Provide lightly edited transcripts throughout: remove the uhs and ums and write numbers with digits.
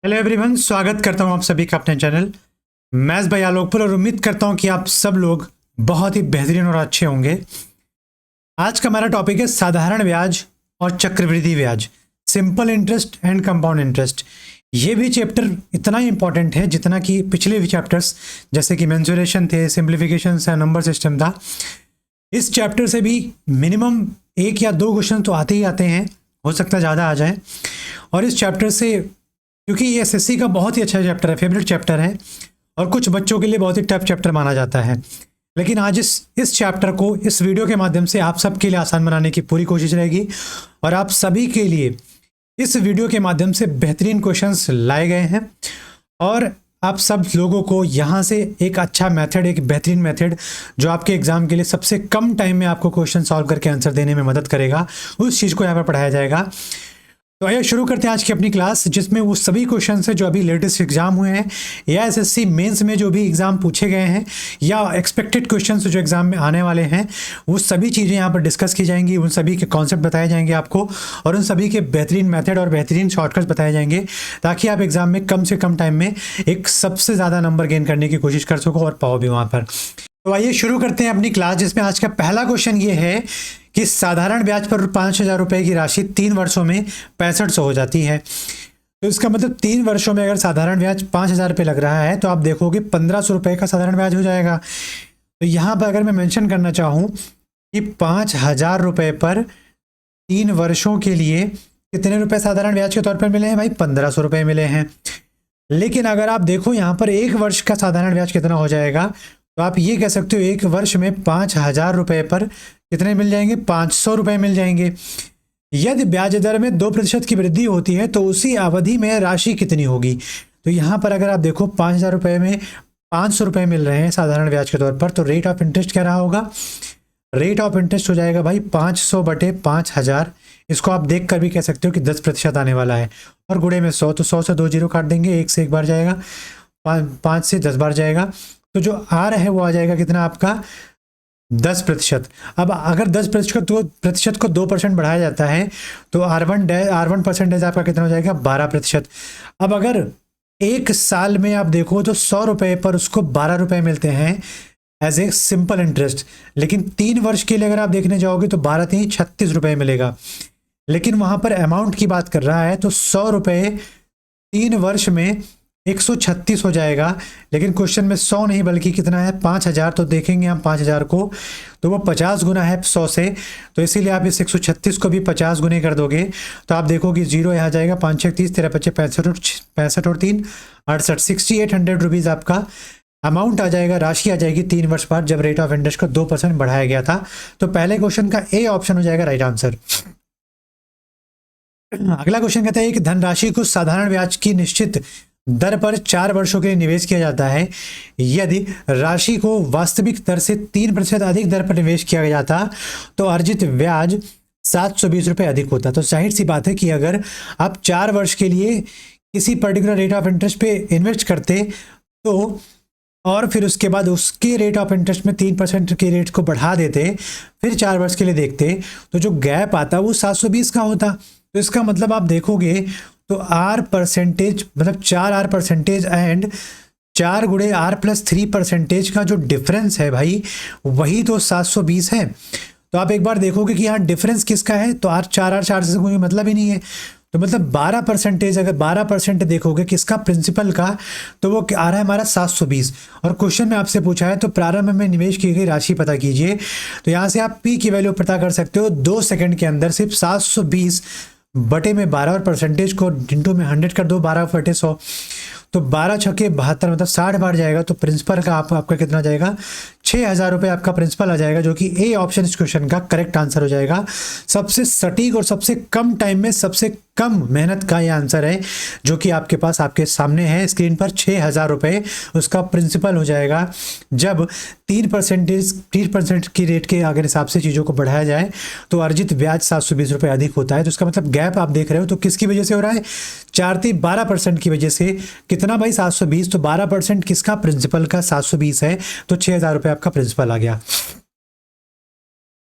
Hello everyone, स्वागत करता हूं आप सभी का अपने चैनल मैथ्स बाय आलोकपुर और उम्मीद करता हूं कि आप सब लोग बहुत ही बेहतरीन और अच्छे होंगे। आज का हमारा टॉपिक है साधारण ब्याज और चक्रवृद्धि ब्याज, simple interest and compound interest. ये भी चैप्टर इतना ही इंपॉर्टेंट है जितना कि पिछले भी चैप्टर्स जैसे कि मेंसुरेशन थे, सिंप्लीफिकेशन है, नंबर सिस्टम था। इस चैप्टर से भी मिनिमम एक या दो क्वेश्चन तो आते ही आते हैं, हो सकता है ज़्यादा आ जाए। और इस चैप्टर से, क्योंकि ये एसएससी का बहुत ही अच्छा चैप्टर है, फेवरेट चैप्टर है और कुछ बच्चों के लिए बहुत ही टफ चैप्टर माना जाता है, लेकिन आज इस चैप्टर को इस वीडियो के माध्यम से आप सबके लिए आसान बनाने की पूरी कोशिश रहेगी और आप सभी के लिए इस वीडियो के माध्यम से बेहतरीन क्वेश्चंस लाए गए हैं और आप सब लोगों को यहाँ से एक अच्छा मेथड, एक बेहतरीन मेथड जो आपके एग्जाम के लिए सबसे कम टाइम में आपको क्वेश्चन सॉल्व करके आंसर देने में मदद करेगा, उस चीज़ को यहाँ पर पढ़ाया जाएगा। तो आइए शुरू करते हैं आज की अपनी क्लास, जिसमें वो सभी क्वेश्चन है जो अभी लेटेस्ट एग्जाम हुए हैं या एसएससी मेंस में जो भी एग्जाम पूछे गए हैं या एक्सपेक्टेड क्वेश्चन जो एग्जाम में आने वाले हैं, वो सभी चीज़ें यहाँ पर डिस्कस की जाएंगी। उन सभी के कॉन्सेप्ट बताए जाएंगे आपको और उन सभी के बेहतरीन मेथड और बेहतरीन शॉर्टकट्स बताए जाएंगे ताकि आप एग्जाम में कम से कम टाइम में एक सबसे ज़्यादा नंबर गेन करने की कोशिश कर सको और पाओ भी वहाँ पर। तो आइए शुरू करते हैं अपनी क्लास, जिसमें आज का पहला क्वेश्चन ये है कि साधारण ब्याज पर 5,000 रुपये की राशि 3 वर्षों में 6500 हो जाती है। तो इसका मतलब 3 वर्षों में अगर साधारण ब्याज 5,000 रुपये लग रहा है तो आप देखोगे 1,500 रुपये का साधारण ब्याज हो जाएगा। तो यहाँ पर अगर मैं मेंशन करना चाहूँ कि 5,000 रुपये पर 3 वर्षों के लिए कितने रुपए साधारण ब्याज के तौर पर मिले हैं भाई? 1,500 रुपये मिले हैं। लेकिन अगर आप देखो यहाँ पर 1 वर्ष का साधारण ब्याज कितना हो जाएगा, तो आप ये कह सकते हो 1 वर्ष में 5,000 रुपये पर कितने मिल जाएंगे? 500 रुपये मिल जाएंगे। यदि ब्याज दर में 2% की वृद्धि होती है तो उसी अवधि में राशि कितनी होगी? तो यहाँ पर अगर आप देखो 5,000 रुपये में 500 रुपये मिल रहे हैं साधारण ब्याज के तौर पर, तो रेट ऑफ इंटरेस्ट क्या रहा होगा? रेट ऑफ इंटरेस्ट हो जाएगा भाई 500 बटे 5,000। इसको आप देख कर भी कह सकते हो कि 10% आने वाला है और गुणे में 100, तो 100 से 2 जीरो काट देंगे, 1 से 1 बार जाएगा, 5 से 10 बार जाएगा, तो जो आर है वो आ जाएगा कितना आपका? 10%। अब अगर 10% को 2% बढ़ाया जाता है तो R1 परसेंटेज आपका कितना हो जाएगा? 12%। अब अगर 1 साल में आप देखो तो 100 रुपये पर उसको 12 रुपये मिलते हैं एज ए सिंपल इंटरेस्ट, लेकिन 3 वर्ष के लिए अगर आप देखने जाओगे तो 12 3 36 रुपये मिलेगा। लेकिन वहाँ पर अमाउंट की बात कर रहा है तो 100 रुपये 3 वर्ष में 136 हो जाएगा, लेकिन क्वेश्चन में 100 नहीं बल्कि कितना है? 5,000। तो देखेंगे हम 5,000 को तो वो 50 गुना है 100 से, तो इसीलिए आप इस 136 को भी 50 गुने कर दोगे तो आप देखोगे जीरो यहाँ जाएगा, 5 6 30, 13 25 65 और 3 68, 6,800 रुपीज़ आपका अमाउंट आ जाएगा, राशि आ जाएगी 3 वर्ष बाद जब रेट ऑफ इंटरेस्ट को 2% बढ़ाया गया था। तो पहले क्वेश्चन का ए ऑप्शन हो जाएगा राइट आंसर। अगला क्वेश्चन कहता है कि धनराशि को साधारण ब्याज की निश्चित दर पर 4 वर्षों के लिए निवेश किया जाता है। यदि राशि को वास्तविक दर से 3% अधिक दर पर निवेश किया जाता तो अर्जित ब्याज 720 रुपये अधिक होता। तो जाहिर सी बात है कि अगर आप 4 वर्ष के लिए किसी पर्टिकुलर रेट ऑफ इंटरेस्ट पे इन्वेस्ट करते तो और फिर उसके बाद उसके रेट ऑफ इंटरेस्ट में 3% के रेट को बढ़ा देते, फिर 4 वर्ष के लिए देखते, तो जो गैप आता वो 720 का होता। तो इसका मतलब आप देखोगे तो R परसेंटेज मतलब 4R परसेंटेज एंड 4 गुणे R+3% का जो डिफरेंस है भाई वही तो 720 है। तो आप एक बार देखोगे कि यहाँ डिफरेंस किसका है, तो 4R से कोई मतलब ही नहीं है। तो मतलब 12%, अगर 12% देखोगे किसका? प्रिंसिपल का, तो वो आ रहा है हमारा 720। और क्वेश्चन में आपसे पूछा है तो प्रारंभ में निवेश की गई राशि पता कीजिए। तो यहाँ से आप P की वैल्यू पता कर सकते हो 2 सेकंड के अंदर। सिर्फ 720 बटे में 12 और परसेंटेज को इंटू में 100 कर दो, 12 बटे 100, तो 12 छक्के 72 मतलब 60 बार जाएगा। तो प्रिंसिपल का आपका कितना जाएगा? 6,000 रुपये आपका प्रिंसिपल आ जाएगा, जो कि ए ऑप्शन इस क्वेश्चन का करेक्ट आंसर हो जाएगा। सबसे सटीक और सबसे कम टाइम में सबसे कम मेहनत का ये आंसर है जो कि आपके पास आपके सामने है स्क्रीन पर। 6,000 रुपये उसका प्रिंसिपल हो जाएगा जब 3% की रेट के अगर हिसाब से चीज़ों को बढ़ाया जाए तो अर्जित ब्याज 720 रुपये अधिक होता है। तो इसका मतलब गैप आप देख रहे हो तो किसकी वजह से हो रहा है? 12% की वजह से। कितना भाई? 720। तो 12% किसका? प्रिंसिपल का 720 है, तो 6,000 रुपये आपका प्रिंसिपल आ गया।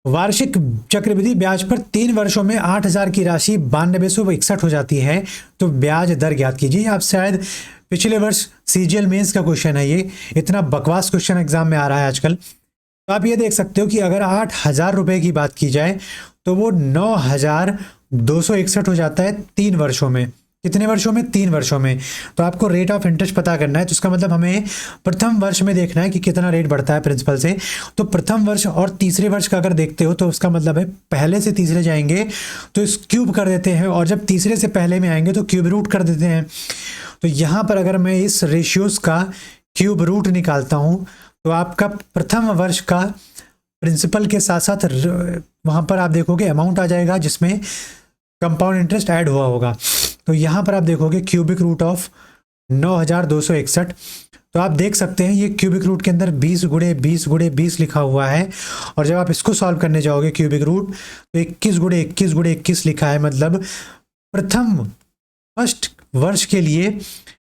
वार्षिक चक्रवृद्धि ब्याज पर 3 वर्षों में 8,000 की राशि 9261 हो जाती है तो ब्याज दर ज्ञात कीजिए। आप शायद पिछले वर्ष सीजीएल मेंस का क्वेश्चन है, ये इतना बकवास क्वेश्चन एग्जाम में आ रहा है आजकल। तो आप ये देख सकते हो कि अगर 8,000 रुपये की बात की जाए तो वो 9,261 हो जाता है 3 वर्षों में। कितने वर्षों में? 3 वर्षों में। तो आपको रेट ऑफ इंटरेस्ट पता करना है, तो इसका मतलब हमें प्रथम वर्ष में देखना है कि कितना रेट बढ़ता है प्रिंसिपल से। तो प्रथम वर्ष और तीसरे वर्ष का अगर देखते हो तो उसका मतलब है पहले से तीसरे जाएंगे तो इस क्यूब कर देते हैं, और जब तीसरे से पहले में आएंगे तो क्यूब रूट कर देते हैं। तो यहाँ पर अगर मैं इस रेशियोज का क्यूब रूट निकालता हूँ तो आपका प्रथम वर्ष का प्रिंसिपल के साथ साथ वहाँ पर आप देखोगे अमाउंट आ जाएगा जिसमें कंपाउंड इंटरेस्ट ऐड हुआ होगा। तो यहाँ पर आप देखोगे क्यूबिक रूट ऑफ 9,261। तो आप देख सकते हैं ये क्यूबिक रूट के अंदर 20 गुणे 20 गुणे 20 लिखा हुआ है, और जब आप इसको सॉल्व करने जाओगे क्यूबिक रूट तो 21 गुणे 21 गुणे 21 लिखा है। मतलब प्रथम फर्स्ट वर्ष के लिए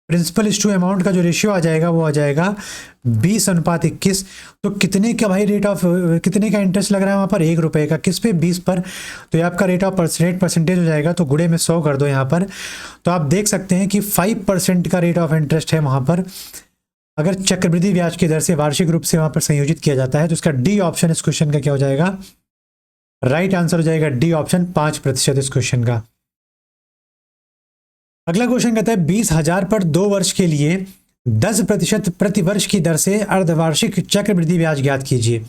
प्रिंसिपल इस टू अमाउंट का जो रेशियो आ जाएगा वो आ जाएगा 20:21। तो कितने का भाई रेट ऑफ कितने का इंटरेस्ट लग रहा है वहाँ पर? 1 रुपये का। किस पे? 20 पर। तो ये आपका रेट ऑफ परसेंटेज हो जाएगा, तो गुणे में 100 कर दो यहाँ पर। तो आप देख सकते हैं कि 5% का रेट ऑफ इंटरेस्ट है वहाँ पर, अगर चक्रवृद्धि ब्याज की दर से वार्षिक रूप से वहाँ पर संयोजित किया जाता है। तो इसका डी ऑप्शन इस क्वेश्चन का क्या हो जाएगा? राइट आंसर हो जाएगा डी ऑप्शन 5% इस क्वेश्चन का। अगला क्वेश्चन कहता है 20,000 पर 2 वर्ष के लिए 10% प्रति वर्ष की दर से अर्धवार्षिक चक्रवृद्धि ब्याज ज्ञात कीजिए।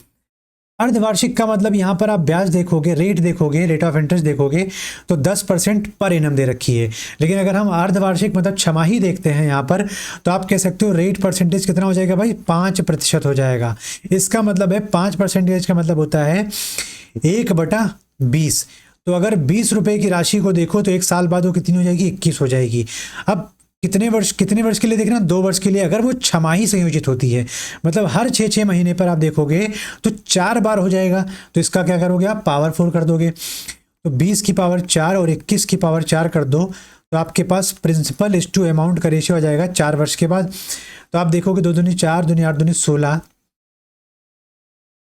अर्धवार्षिक का मतलब यहाँ पर आप ब्याज देखोगे, रेट देखोगे, रेट ऑफ इंटरेस्ट देखोगे तो 10% पर एनम दे रखी है। लेकिन अगर हम अर्धवार्षिक मतलब छमाही देखते हैं यहाँ पर तो आप कह सकते हो रेट परसेंटेज कितना हो जाएगा भाई? 5% हो जाएगा। इसका मतलब है 5% का मतलब होता है 1/20। तो अगर 20 रुपये की राशि को देखो तो 1 साल बाद वो कितनी हो जाएगी? 21 हो जाएगी। अब कितने वर्ष के लिए देखना? 2 वर्ष के लिए। अगर वो छमाही संयोजित होती है मतलब हर 6 महीने पर आप देखोगे तो 4 बार हो जाएगा। तो इसका क्या करोगे आप? पावर 4 कर दोगे। तो 20 की पावर 4 और 21 की पावर 4 कर दो तो आपके पास प्रिंसिपल इस टू अमाउंट का रेशियो आ जाएगा 4 वर्ष के बाद। तो आप देखोगे 2 दूनी 4, 2 8 2 16,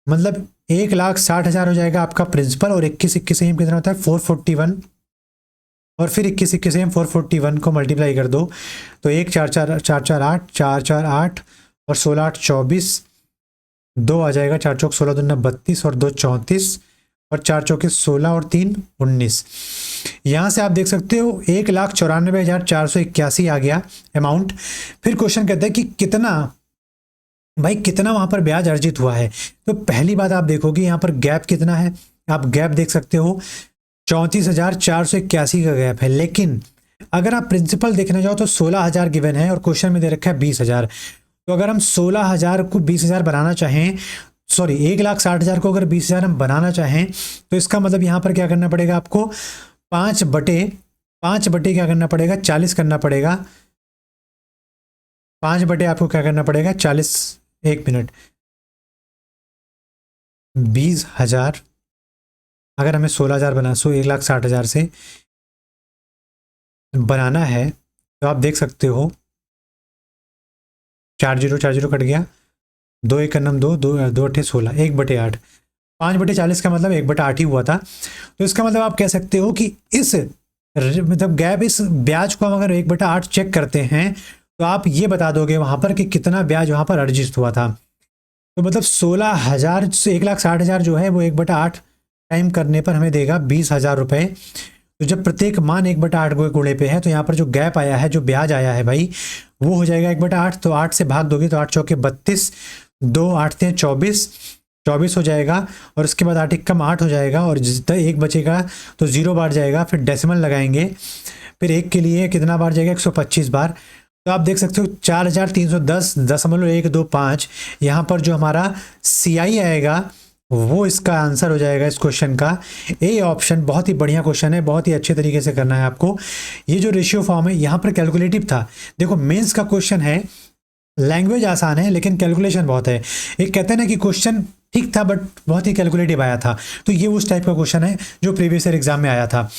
मतलब 1,60,000 हो जाएगा आपका प्रिंसिपल, और 21 एम कितना होता है? 441, और फिर 21 एम 441 को मल्टीप्लाई कर दो तो 1 4 4 4 4 8 4 4 8 और 16 8 24, 2 आ जाएगा, 4 चौक 16 दूना 32 और 2 34 और 4 चौके 16 और 3 19। यहाँ से आप देख सकते हो 1,94,481 आ गया अमाउंट। फिर क्वेश्चन कहता है कि कितना भाई कितना वहाँ पर ब्याज अर्जित हुआ है। तो पहली बात आप देखोगे यहाँ पर गैप कितना है, आप गैप देख सकते हो 34,481 का गैप है। लेकिन अगर आप प्रिंसिपल देखने जाओ तो 16,000 गिवन है और क्वेश्चन में दे रखा है 20,000। तो अगर हम 16,000 को 20,000 बनाना चाहें, सॉरी 1,60,000 को अगर 20,000 हम बनाना चाहें तो इसका मतलब यहाँ पर क्या करना पड़ेगा आपको? 5 बटे क्या करना पड़ेगा? 40 करना पड़ेगा। 5 बटे आपको क्या करना पड़ेगा? 40। 1 मिनट, 20,000 अगर हमें 16,000 बना 1,60,000 से बनाना है तो आप देख सकते हो 4 0 कट गया, 2 1 2 2 2 8 16, 1/8। 5 बटे 40 का मतलब 1/8 ही हुआ था। तो इसका मतलब आप कह सकते हो कि इस मतलब गैप, इस ब्याज को हम अगर 1/8 चेक करते हैं तो आप ये बता दोगे वहाँ पर कि कितना ब्याज वहाँ पर अर्जित हुआ था। तो मतलब 16,000 से 1,60,000 जो है वो 1/8 टाइम करने पर हमें देगा 20,000 रुपये। तो जब प्रत्येक मान 1/8 गुणे पे है तो यहाँ पर जो गैप आया है, जो ब्याज आया है भाई, वो हो जाएगा 1/8। तो 8 से भाग दोगे तो 8 चौके 32, 2 8 24 हो जाएगा, और उसके बाद 8 कम 8 हो जाएगा, और जितना 1 बचेगा तो 0 बार जाएगा, फिर डेसिमल लगाएंगे, फिर 1 के लिए कितना बार जाएगा? 125 बार। तो आप देख सकते हो 4,310.125 यहाँ पर जो हमारा CI आएगा वो इसका आंसर हो जाएगा इस क्वेश्चन का ए ऑप्शन। बहुत ही बढ़िया क्वेश्चन है, बहुत ही अच्छे तरीके से करना है आपको। ये जो रेशियो फॉर्म है यहाँ पर कैलकुलेटिव था। देखो मेंस का क्वेश्चन है, लैंग्वेज आसान है लेकिन कैलकुलेशन बहुत है। एक कहते हैं ना कि क्वेश्चन ठीक था बट बहुत ही कैलकुलेटिव आया था, तो ये उस टाइप का क्वेश्चन है जो प्रीवियस ईयर एग्जाम में आया था।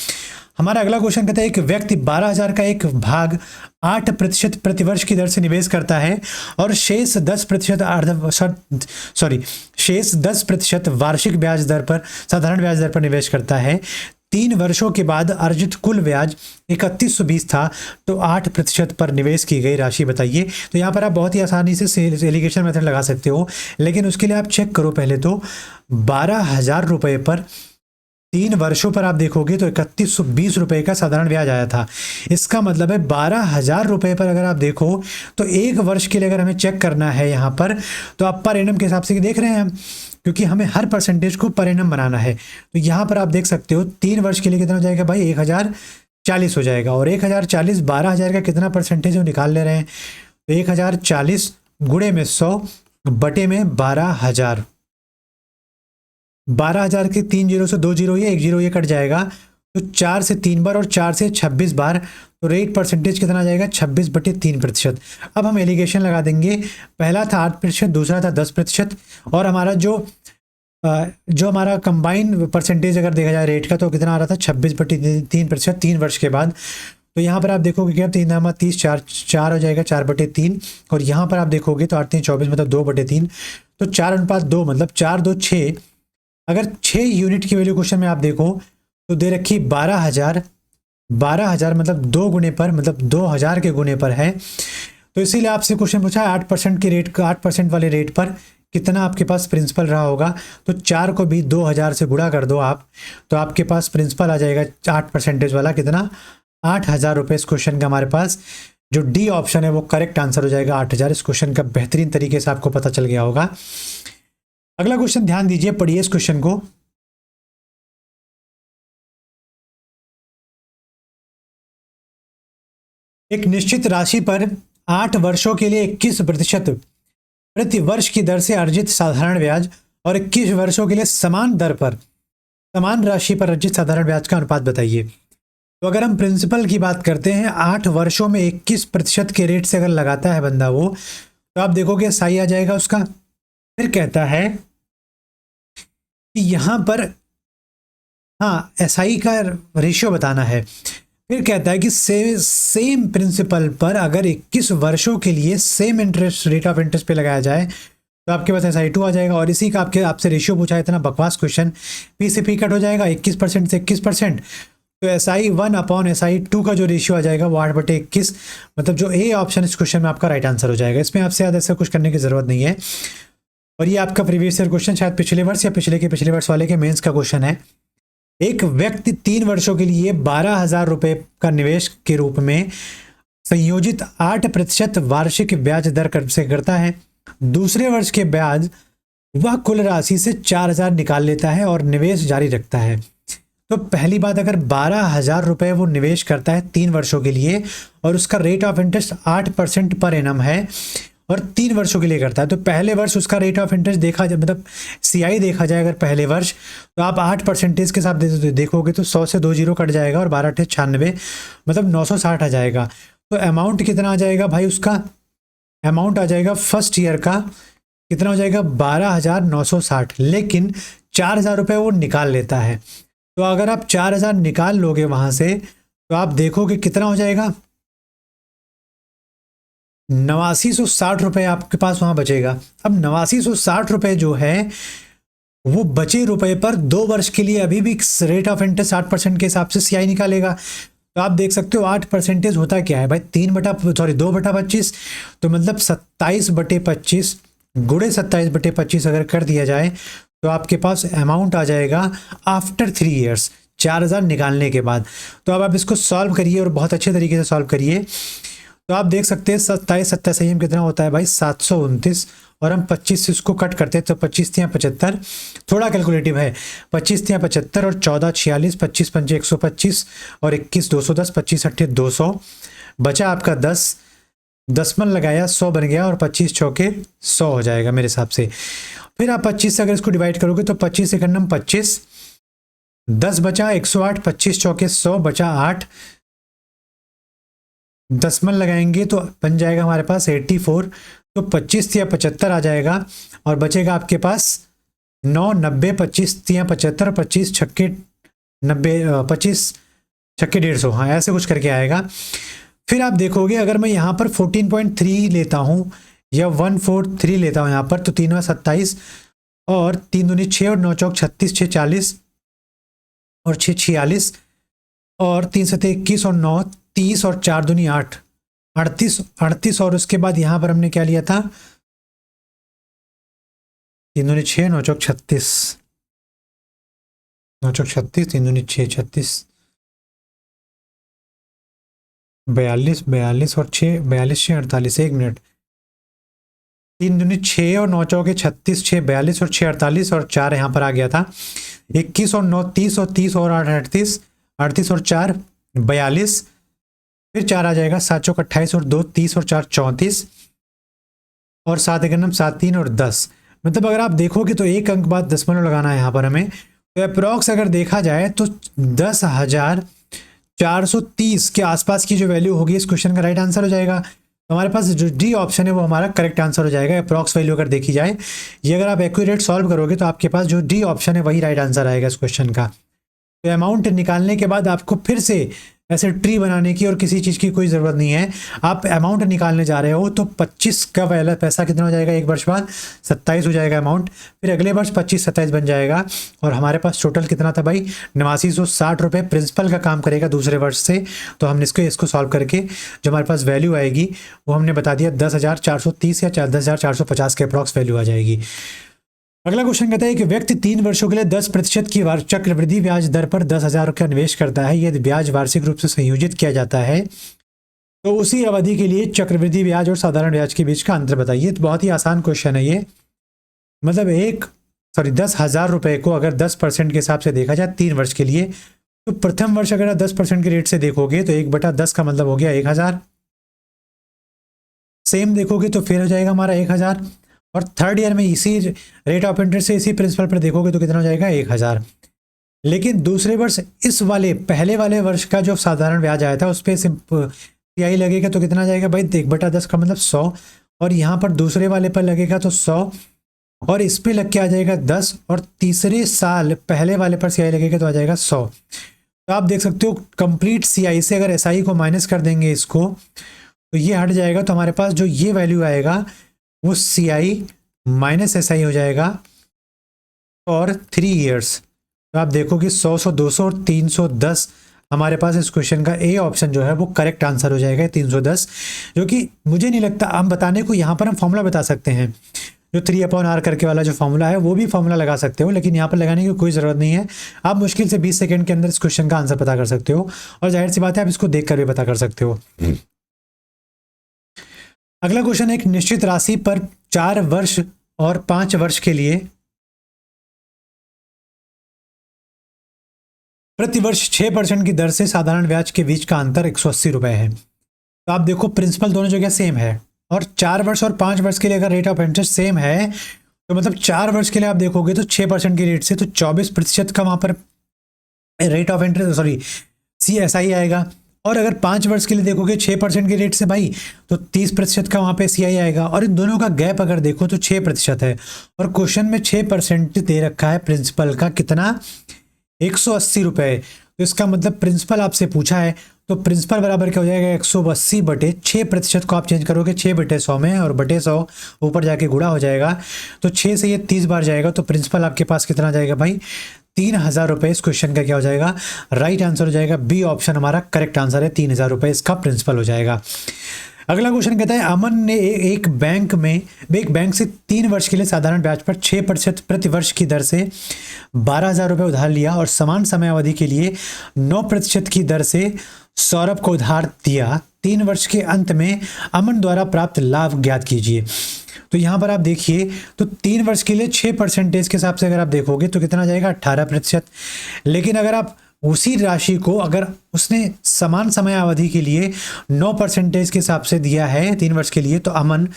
हमारा अगला क्वेश्चन कहता है एक व्यक्ति 12,000 का एक भाग 8% प्रतिवर्ष की दर से निवेश करता है और शेष 10% शेष 10% वार्षिक ब्याज दर पर, साधारण ब्याज दर पर निवेश करता है। 3 वर्षों के बाद अर्जित कुल ब्याज 3120 था, तो 8% पर निवेश की गई राशि बताइए। तो यहाँ पर आप बहुत ही आसानी से एलिगेशन मेथड लगा सकते हो, लेकिन उसके लिए आप चेक करो पहले तो 12,000 रुपये पर 3 वर्षों पर आप देखोगे तो 3120 रुपये का साधारण ब्याज आया था। इसका मतलब है 12,000 रुपये पर अगर आप देखो तो 1 वर्ष के लिए अगर हमें चेक करना है यहाँ पर, तो आप पर एनम के हिसाब से देख रहे हैं हम, क्योंकि हमें हर परसेंटेज को पर एनम बनाना है। तो यहाँ पर आप देख सकते हो 3 वर्ष के लिए कितना हो जाएगा भाई, 1040 हो जाएगा। और 1040 12,000 का कितना परसेंटेज है निकाल ले रहे हैं, तो 1040 गुणे में 100 बटे में 12,000। 12,000 के 3 जीरो से 2 जीरो, ये 1 जीरो ये कट जाएगा, तो 4 से 3 बार और 4 से 26 बार, तो रेट परसेंटेज कितना आ जाएगा 26/3%। अब हम एलिगेशन लगा देंगे, पहला था 8%, दूसरा था 10%, और हमारा जो हमारा कंबाइन परसेंटेज अगर देखा जाए रेट का तो कितना आ रहा था 26/3% 3 वर्ष के बाद। तो यहाँ पर आप देखोगे क्या 3 नामा 30, 4 हो जाएगा 4/3, और यहाँ पर आप देखोगे तो 8 3 24 मतलब 2/3, तो 4:2 मतलब 4 2 6। अगर 6 यूनिट की वैल्यू क्वेश्चन में आप देखो तो दे रखी 12,000 मतलब 2 गुने पर, मतलब 2,000 के गुने पर है। तो इसीलिए आपसे क्वेश्चन पूछा है 8% के रेट का, 8% वाले रेट पर कितना आपके पास प्रिंसिपल रहा होगा। तो 4 को भी 2,000 से गुणा कर दो आप, तो आपके पास प्रिंसिपल आ जाएगा 8% वाला कितना, 8,000 रुपये। इस क्वेश्चन का हमारे पास जो डी ऑप्शन है वो करेक्ट आंसर हो जाएगा 8,000। इस क्वेश्चन का बेहतरीन तरीके से आपको पता चल गया होगा। अगला क्वेश्चन ध्यान दीजिए, पढ़िए इस क्वेश्चन को। एक निश्चित राशि पर 8 वर्षों के लिए 21% प्रति वर्ष की दर से अर्जित साधारण ब्याज और 21 वर्षों के लिए समान दर पर समान राशि पर अर्जित साधारण ब्याज का अनुपात बताइए। तो अगर हम प्रिंसिपल की बात करते हैं, 8 वर्षों में 21% के रेट से अगर लगाता है बंदा वो, तो आप देखोगे सही आ जाएगा उसका। फिर कहता है कि यहाँ पर हाँ एसआई का रेशियो बताना है। फिर कहता है कि सेम प्रिंसिपल पर अगर 21 वर्षों के लिए same interest rate of interest पे लगाया जाए तो आपके पास SI2 आ जाएगा। और इसी का आपसे रेशियो पूछा है, इतना बकवास क्वेश्चन, पी से पी कट हो जाएगा, 21% से 21%, तो SI1/SI2 का जो रेशियो आ जाएगा वो 8/21, मतलब जो ए ऑप्शन इस क्वेश्चन में आपका राइट आंसर हो जाएगा। इसमें आपसे ज़्यादा ऐसा कुछ करने की जरूरत नहीं है। और ये आपका प्रीवियस ईयर क्वेश्चन, शायद पिछले वर्ष या पिछले के पिछले वर्ष वाले के मेंस का क्वेश्चन है। एक व्यक्ति 3 वर्षों के लिए 12,000 रुपये का निवेश के रूप में संयोजित 8% वार्षिक ब्याज दर से करता है। दूसरे वर्ष के ब्याज वह कुल राशि से 4,000 निकाल लेता है और निवेश जारी रखता है। तो पहली बात, अगर 12,000 रुपये वो निवेश करता है 3 वर्षों के लिए और उसका rate of interest 8% per annum है और 3 वर्षों के लिए करता है, तो पहले वर्ष उसका रेट ऑफ इंटरेस्ट देखा जाए, मतलब CI देखा जाए अगर पहले वर्ष, तो आप 8% के साथ देखोगे तो 100 से 2 जीरो कट जाएगा और 12 × 96 मतलब 960 आ जाएगा। तो अमाउंट कितना आ जाएगा भाई, उसका अमाउंट आ जाएगा फर्स्ट ईयर का कितना हो जाएगा 12,960, लेकिन 4,000 रुपये वो निकाल लेता है। तो अगर आप 4,000 निकाल लोगे वहां से तो आप देखोगे कितना हो जाएगा 8960 रुपये आपके पास वहां बचेगा। अब 8960 रुपये जो है वो बचे रुपए पर 2 वर्ष के लिए अभी भी रेट ऑफ इंटरेस्ट 8% के हिसाब से CI निकालेगा। तो आप देख सकते हो 8% होता क्या है भाई, 2/25, तो मतलब 27/25 गुणे 27/25 अगर कर दिया जाए तो आपके पास अमाउंट आ जाएगा आफ्टर 3 ईयर्स 4,000 निकालने के बाद। तो अब आप इसको सॉल्व करिए और बहुत अच्छे तरीके से सॉल्व करिए। तो आप देख सकते हैं 27 सही में कितना होता है भाई 729, और हम 25 से इसको कट करते हैं तो 25 × 75, थोड़ा कैलकुलेटिव है, 25 × 75 और 14 46, 25 × 5 125 और 21 210, 25 8 200, बचा आपका 10, 10 मन लगाया 100 बन गया और 25 चौके 100 हो जाएगा मेरे हिसाब से। फिर आप 25 से अगर इसको डिवाइड करोगे तो 25 से 25, 10 बचा 108, 25 चौके 100 बचा 8, 10 मन लगाएंगे तो बन जाएगा हमारे पास 84, तो 25 या 75 आ जाएगा और बचेगा आपके पास 9 90, 25 या 75, 25 छक्के 90, 25 छक्के 150, हाँ ऐसे कुछ करके आएगा। फिर आप देखोगे अगर मैं यहाँ पर 14.3 लेता हूँ या 143 लेता हूँ यहाँ पर, तो 3 27 और 3 दूनी 6 और 9 चौक 36, 6 40 और 6 46 और 3 7 21 और 9 30 और 4 दूनी 8 38 और उसके बाद यहाँ पर हमने क्या लिया था, 3 दूनी 6 9 चौक 36, 9 चौक 36, 3 दूनी 6 36 42 42 और 6 42 6 48, 1 मिनट, 3 दूनी 6 और 9 चौके 36, 6 42 और 6 48 और 4 यहाँ पर आ गया था 21 और 9 30 और 30 और 8 38, 38 और 4 42, फिर 4 आ जाएगा 7 चौक 28 और 2 30 और 4 34 और 7 एकम 7 3 और 10। मतलब अगर आप देखोगे तो एक अंक बाद दशमलव लगाना है यहाँ पर हमें, तो अप्रॉक्स अगर देखा जाए तो 10,430 के आसपास की जो वैल्यू होगी इस क्वेश्चन का राइट आंसर हो जाएगा। तो हमारे पास जो डी ऑप्शन है वो हमारा करेक्ट आंसर हो जाएगा। अप्रॉक्स वैल्यू अगर देखी जाए, ये अगर आप एक्यूरेट सॉल्व करोगे तो आपके पास जो डी ऑप्शन है वही राइट आंसर आएगा इस क्वेश्चन का। तो अमाउंट निकालने के बाद आपको फिर से ऐसे ट्री बनाने की और किसी चीज़ की कोई ज़रूरत नहीं है। आप अमाउंट निकालने जा रहे हो तो 25 का पहला पैसा कितना हो जाएगा, एक वर्ष बाद 27 हो जाएगा अमाउंट, फिर अगले वर्ष 25 27 बन जाएगा और हमारे पास टोटल कितना था भाई, 8960 रुपये प्रिंसिपल का काम करेगा दूसरे वर्ष से। तो हमने इसको सॉल्व करके जो हमारे पास वैल्यू आएगी वो हमने बता दिया 10,430 या 10,450 के अप्रॉक्स वैल्यू आ जाएगी। अगला क्वेश्चन कहता है कि व्यक्ति 3 वर्षों के लिए 10% की चक्रवृद्धि ब्याज दर पर 10,000 का निवेश करता है। यदि ब्याज वार्षिक रूप से संयोजित किया जाता है तो उसी अवधि के लिए चक्रवृद्धि ब्याज और साधारण ब्याज के बीच का अंतर बताइए। तो बहुत ही आसान क्वेश्चन है ये। मतलब 10,000 रुपये को अगर 10% के हिसाब से देखा जाए 3 वर्ष के लिए, तो प्रथम वर्ष अगर आप 10% के रेट से देखोगे तो 1/10 का मतलब हो गया 1,000। सेम देखोगे तो फिर हो जाएगा हमारा 1,000 और थर्ड ईयर में इसी रेट ऑफ इंटरेस्ट से इसी प्रिंसिपल पर देखोगे तो कितना हो जाएगा 1,000। लेकिन दूसरे वर्ष इस वाले पहले वाले वर्ष का जो साधारण ब्याज आया था उस पर CI लगेगा तो कितना जाएगा भाई, 1/10 का मतलब 100 और यहाँ पर दूसरे वाले पर लगेगा तो 100 और इस पे लग के आ जाएगा 10 और तीसरे साल पहले वाले पर CI लगेगा तो आ जाएगा 100। तो आप देख सकते हो कंप्लीट CI से अगर SI को माइनस कर देंगे इसको तो ये हट जाएगा, तो हमारे पास जो ये वैल्यू आएगा वो CI माइनस SI हो जाएगा और 3 ईयर्स। तो आप देखोगे 100 100 200 और 310 हमारे पास इस क्वेश्चन का ए ऑप्शन जो है वो करेक्ट आंसर हो जाएगा 310, जो कि मुझे नहीं लगता हम बताने को यहाँ पर हम फॉर्मूला बता सकते हैं, जो 3/r करके वाला जो फॉर्मूला है वो भी फॉर्मूला लगा सकते हो, लेकिन यहाँ पर लगाने की कोई ज़रूरत नहीं है। आप मुश्किल से 20 सेकंड के अंदर इस क्वेश्चन का आंसर पता कर सकते हो और जाहिर सी बात है आप इसको देख कर भी पता कर सकते हो। अगला क्वेश्चन एक निश्चित राशि पर 4 वर्ष और 5 वर्ष के लिए प्रतिवर्ष 6% की दर से साधारण ब्याज के बीच का अंतर 180 रुपये है। तो आप देखो प्रिंसिपल दोनों जगह सेम है और 4 वर्ष और 5 वर्ष के लिए अगर रेट ऑफ इंटरेस्ट सेम है तो मतलब 4 वर्ष के लिए आप देखोगे तो 6% की रेट से तो 24% का वहाँ पर रेट ऑफ इंटरेस्ट CSI आएगा, और अगर 5 वर्ष के लिए देखोगे 6% के रेट से भाई तो 30% का वहाँ पे CI आएगा, और इन दोनों का गैप अगर देखो तो 6% है और क्वेश्चन में 6% दे रखा है प्रिंसिपल का कितना, 180 रुपये। तो इसका मतलब प्रिंसिपल आपसे पूछा है तो प्रिंसिपल बराबर क्या हो जाएगा 180/6%। को आप चेंज करोगे 6/100 में और बटे 100 ऊपर जाके गुणा हो जाएगा तो 6 से ये 30 बार जाएगा, तो प्रिंसिपल आपके पास कितना जाएगा भाई 3,000 रुपये। इस क्वेश्चन का क्या हो जाएगा, राइट आंसर हो जाएगा बी ऑप्शन हमारा करेक्ट आंसर है, 3,000 रुपये इसका प्रिंसिपल हो जाएगा। अगला क्वेश्चन कहता है अमन ने एक बैंक से 3 वर्ष के लिए साधारण ब्याज पर 6% प्रति वर्ष की दर से 12,000 रुपये उधार लिया और समान समय अवधि के लिए 9% की दर से सौरभ को उधार दिया। 3 वर्ष के अंत में अमन द्वारा प्राप्त लाभ ज्ञात कीजिए। तो यहाँ पर आप देखिए तो 3 वर्ष के लिए 6% के हिसाब से अगर आप देखोगे तो कितना जाएगा 18%। लेकिन अगर आप उसी राशि को अगर उसने समान समय अवधि के लिए 9% के हिसाब से दिया है 3 वर्ष के लिए, तो अमन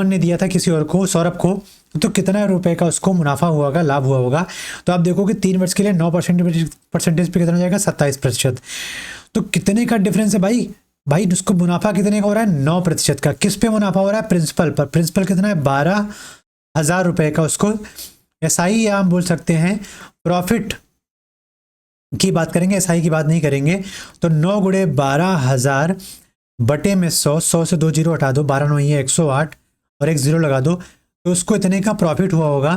ने दिया था किसी और को, सौरभ को, तो कितना रुपए का उसको मुनाफा हुआ होगा, लाभ हुआ होगा। तो आप देखोगे 3 वर्ष के लिए 9% पे कितना जाएगा 27%। तो कितने का डिफरेंस है भाई उसको मुनाफा कितने का हो रहा है 9% का। किस पे मुनाफा हो रहा है, प्रिंसिपल पर। प्रिंसिपल कितना है 12,000 रुपये का, उसको SI या हम बोल सकते हैं प्रॉफिट की बात करेंगे, एसआई की बात नहीं करेंगे। तो 9 गुणे 12,000 बटे में 100, 100 से 2 जीरो हटा दो, 12 9 ये 108 और एक जीरो लगा दो, तो उसको इतने का प्रॉफिट हुआ होगा,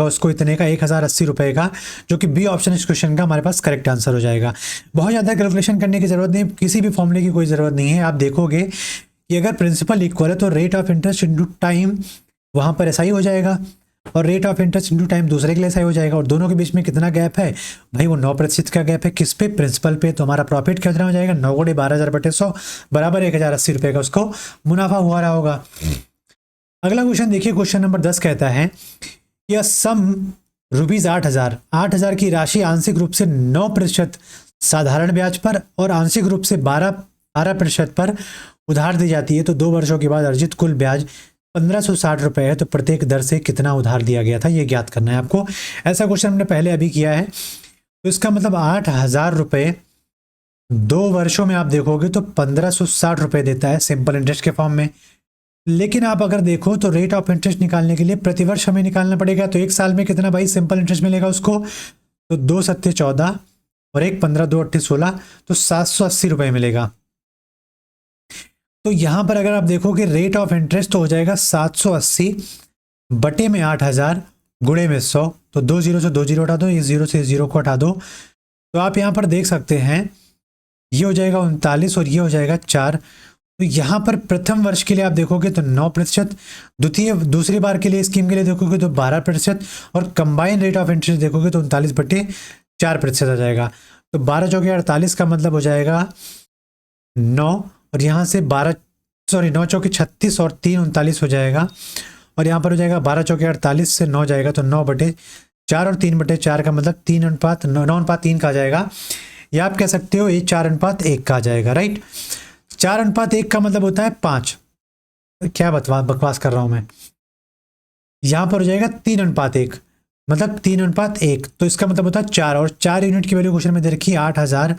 उसको इतने का 1,080 रुपए का, जो कि बी ऑप्शन इस क्वेश्चन का हमारे पास करेक्ट आंसर हो जाएगा। बहुत ज़्यादा कैलकुलेशन करने की जरूरत नहीं, किसी भी फॉर्मूले की कोई ज़रूरत नहीं है। आप देखोगे कि अगर प्रिंसिपल इक्वल है तो rate of interest into time वहाँ पर एसआई हो जाएगा, और rate of interest into time दूसरे के लिए एसआई हो जाएगा। और दोनों के बीच में कितना गैप है भाई, वो 9% का गैप है। किस पे? प्रिंसिपल पे। तो हमारा प्रॉफिट कितना हो जाएगा, 9 गुणे 12,000 बटे 100 बराबर 1,080 रुपये का उसको मुनाफा हुआ रहा होगा। अगला क्वेश्चन देखिए, क्वेश्चन नंबर 10 कहता है यह सम रुपीज 8,000 की राशि आंशिक रूप से 9% साधारण ब्याज पर और आंशिक रूप से 12% पर उधार दी जाती है। तो 2 वर्षों के बाद अर्जित कुल ब्याज 1,560 रुपए है। तो प्रत्येक दर से कितना उधार दिया गया था, ये ज्ञात करना है आपको। ऐसा क्वेश्चन हमने पहले अभी किया है। तो इसका मतलब 8,000 रुपये 2 वर्षों में आप देखोगे तो 1,560 रुपये देता है सिंपल इंटरेस्ट के फॉर्म में। लेकिन आप अगर देखो तो रेट ऑफ इंटरेस्ट निकालने के लिए प्रतिवर्ष हमें निकालना पड़ेगा। तो एक साल में कितना भाई सिंपल इंटरेस्ट मिलेगा उसको, तो 2 सत्ते 14 और 1 15 2 अट्ठे 16, तो 780 रुपये मिलेगा। तो यहां पर अगर आप देखोगे रेट ऑफ इंटरेस्ट तो हो जाएगा 780 बटे में 8,000 गुणे में 100, तो 2 जीरो से 2 जीरो हटा दो, इस जीरो से इस जीरो को हटा दो, तो आप यहां पर देख सकते हैं ये हो जाएगा 39 और ये हो जाएगा 4। तो यहाँ पर प्रथम वर्ष के लिए आप देखोगे तो 9%, दूसरी बार के लिए स्कीम के लिए देखोगे तो 12%, और कंबाइन रेट ऑफ इंटरेस्ट देखोगे तो 39 बटे 4% आ जाएगा। तो 12 चौके 48 का मतलब हो जाएगा 9, और यहाँ से 9 चौके 36 और 3 39 हो जाएगा, और यहाँ पर हो जाएगा 12 चौके 48 से 9 जाएगा तो 9 बटे 4 और 3 बटे 4 का मतलब 9:3 का आ जाएगा, या आप कह सकते हो ये 4:1 का आ जाएगा। राइट, 4:1 का मतलब होता है 5। क्या बकवास कर रहा हूं मैं, यहां पर हो जाएगा 3:1, मतलब 3:1। तो इसका मतलब होता है 4, और 4 यूनिट की वैल्यू क्वेश्चन में दे रखी है 8,000,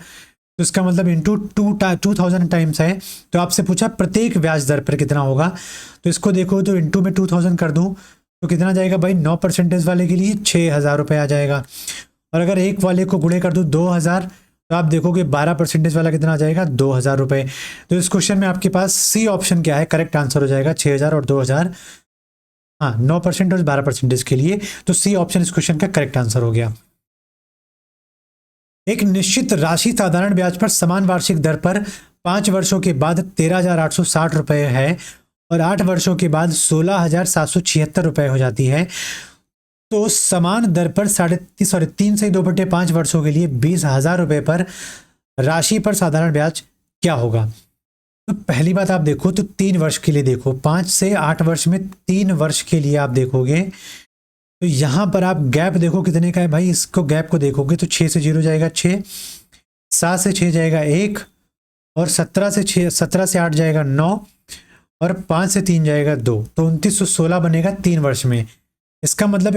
तो इसका मतलब इंटू 2000 टाइम्स है। तो आपसे पूछा प्रत्येक ब्याज दर पर कितना होगा, तो इसको देखो तो इंटू में 2000 कर दूं तो कितना जाएगा भाई, 9% वाले के लिए 6,000 रुपये आ जाएगा, और अगर एक वाले को गुणे कर दूं 2000, तो आप देखोगे 12% वाला कितना आ जाएगा, 2,000 रुपये। तो इस क्वेश्चन में आपके पास सी ऑप्शन क्या है, करेक्ट आंसर हो जाएगा 6,000 और 2,000। हाँ, 9% और 12% के लिए, तो सी ऑप्शन इस क्वेश्चन का करेक्ट आंसर हो गया। एक निश्चित राशि साधारण ब्याज पर समान वार्षिक दर पर 5 वर्षों के बाद 13,860 रुपये है, और 8 वर्षों के बाद 16,776 रुपये हो जाती है। तो समान दर पर 3 से 2/5 वर्षों के लिए 20,000 रुपये पर राशि पर साधारण ब्याज क्या होगा। तो पहली बात आप देखो तो 3 वर्ष के लिए देखो, 5 से 8 वर्ष में 3 वर्ष के लिए आप देखोगे तो यहां पर आप गैप देखो कितने का है भाई, इसको गैप को देखोगे तो 6 से 0 जाएगा 6, 7 से 6 जाएगा 1, और 17 से 8 जाएगा 9, और 5 से 3 जाएगा 2, तो 2916 बनेगा 3 वर्ष में। इसका मतलब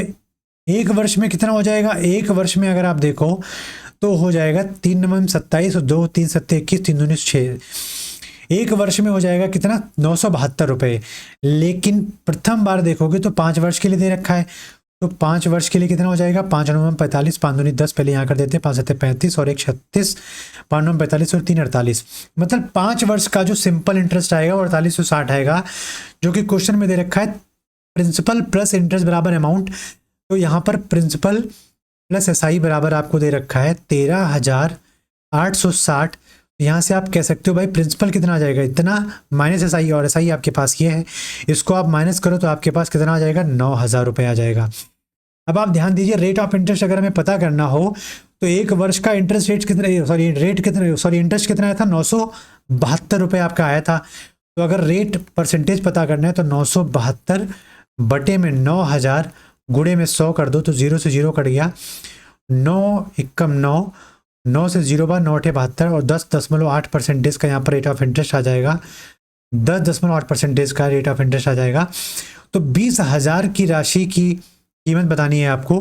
एक वर्ष में कितना हो जाएगा, एक वर्ष में अगर आप देखो तो हो जाएगा 3 नवंबर 27 और 2 3 7 21 3 19 6, एक वर्ष में हो जाएगा कितना, 972 रुपये। लेकिन प्रथम बार देखोगे तो 5 वर्ष के लिए दे रखा है, तो 5 वर्ष के लिए कितना हो जाएगा, 5 नवंबर 45, 5 दूनी 10, पहले यहाँ कर देते हैं, 5 7 35 और 1 36, 5 नवंबर 45 और 3 48, मतलब 5 वर्ष का जो सिंपल इंटरेस्ट आएगा वो 4860 आएगा, जो कि क्वेश्चन में दे रखा है प्रिंसिपल प्लस इंटरेस्ट बराबर अमाउंट। तो यहाँ पर प्रिंसिपल प्लस एसआई बराबर आपको दे रखा है 13,860। यहाँ से आप कह सकते हो भाई प्रिंसिपल कितना आ जाएगा, इतना माइनस एसआई, और एसआई आपके पास ये है, इसको आप माइनस करो तो आपके पास कितना आ जाएगा, 9,000 रुपये आ जाएगा। अब आप ध्यान दीजिए, रेट ऑफ इंटरेस्ट अगर हमें पता करना हो तो एक वर्ष का इंटरेस्ट रेट कितना, इंटरेस्ट कितना आया था, 972 रुपये आपका आया था। तो अगर रेट परसेंटेज पता करना है तो 972 बटे में 9,000 गुणे में 100 कर दो, तो 0 से 0 कट गया, 9 एकम 9, 9 से 0 बार 9 72, और 10.8% का यहाँ पर रेट ऑफ इंटरेस्ट आ जाएगा, 10.8% का रेट ऑफ इंटरेस्ट आ जाएगा। तो 20,000 की राशि की कीमत बतानी है आपको,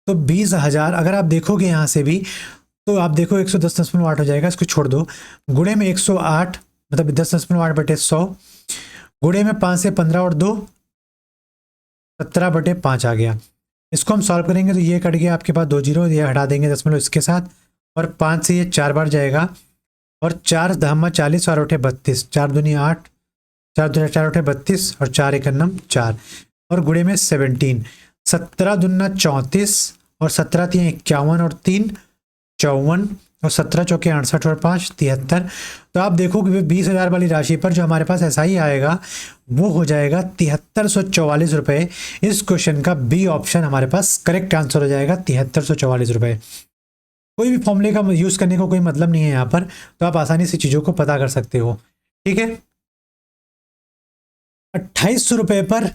तो 20,000 अगर आप देखोगे यहाँ से भी तो आप देखो 110.8 हो जाएगा, इसको छोड़ दो, गुणे में 108 मतलब 10.8 बटे 100, गुणे में 5 से 15 और 2 17 बटे 5 आ गया। इसको हम सॉल्व करेंगे तो ये कट गया आपके पास 2 जीरो, ये हटा देंगे दशमलव इसके साथ, और 5 से ये 4 बार जाएगा, और 4 धामा 40 और 8 32, 4 दूनी 8, 4 दूनी 4 8 32, और 4 एक अन्नम 4, और गुणे में 17, 17 दूना 34, और 17 तीन 51, और 3 54, और 17 चौके 68, और 5 73। तो आप देखो कि 20,000 वाली राशि पर जो हमारे पास एसआई आएगा वो हो जाएगा 7344 रुपये। इस क्वेश्चन का बी ऑप्शन हमारे पास करेक्ट आंसर हो जाएगा, 7344 रुपये। कोई भी फॉर्मूले का यूज करने को कोई मतलब नहीं है यहाँ पर, तो आप आसानी से चीजों को पता कर सकते हो। ठीक है, 2800 रुपये पर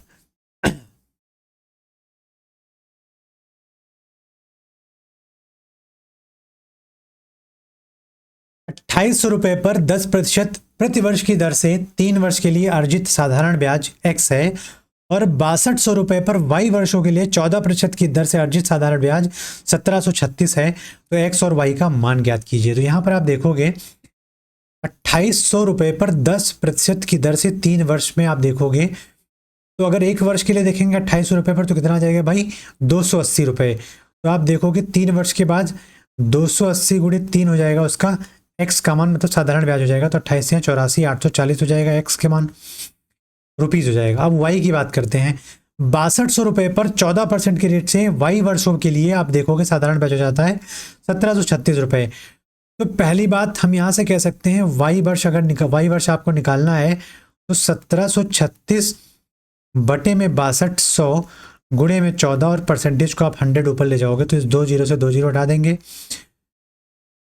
2800 रुपये पर 10% प्रति वर्ष की दर से 3 वर्ष के लिए अर्जित साधारण ब्याज x है, और 6200 रुपये पर y वर्षों के लिए 14% की दर से अर्जित साधारण ब्याज 1736 है। तो x और y का मान ज्ञात कीजिए। तो यहाँ पर आप देखोगे 2800 रुपये पर 10% की दर से 3 वर्ष में आप देखोगे, तो अगर 1 वर्ष के लिए देखेंगे 2800 रुपये पर, तो कितना आ जाएगा भाई 280 रुपये। तो आप देखोगे 3 वर्ष के बाद 280 गुणे 3 हो जाएगा उसका एक्स का मान, मतलब साधारण ब्याज हो जाएगा। तो 28 या 84 840 हो जाएगा एक्स के मान, रुपीज हो जाएगा। अब वाई की बात करते हैं, 6200 रुपये पर 14% के रेट से वाई वर्षों के लिए आप देखोगे साधारण ब्याज हो जाता है 1736 रुपये। तो पहली बात हम यहाँ से कह सकते हैं वाई वर्ष अगर वाई वर्ष आपको निकालना है तो 1736 बटे में 6200 गुणे में 14, और परसेंटेज को आप 100 ऊपर ले जाओगे तो इस 2 जीरो से 2 जीरो हटा देंगे।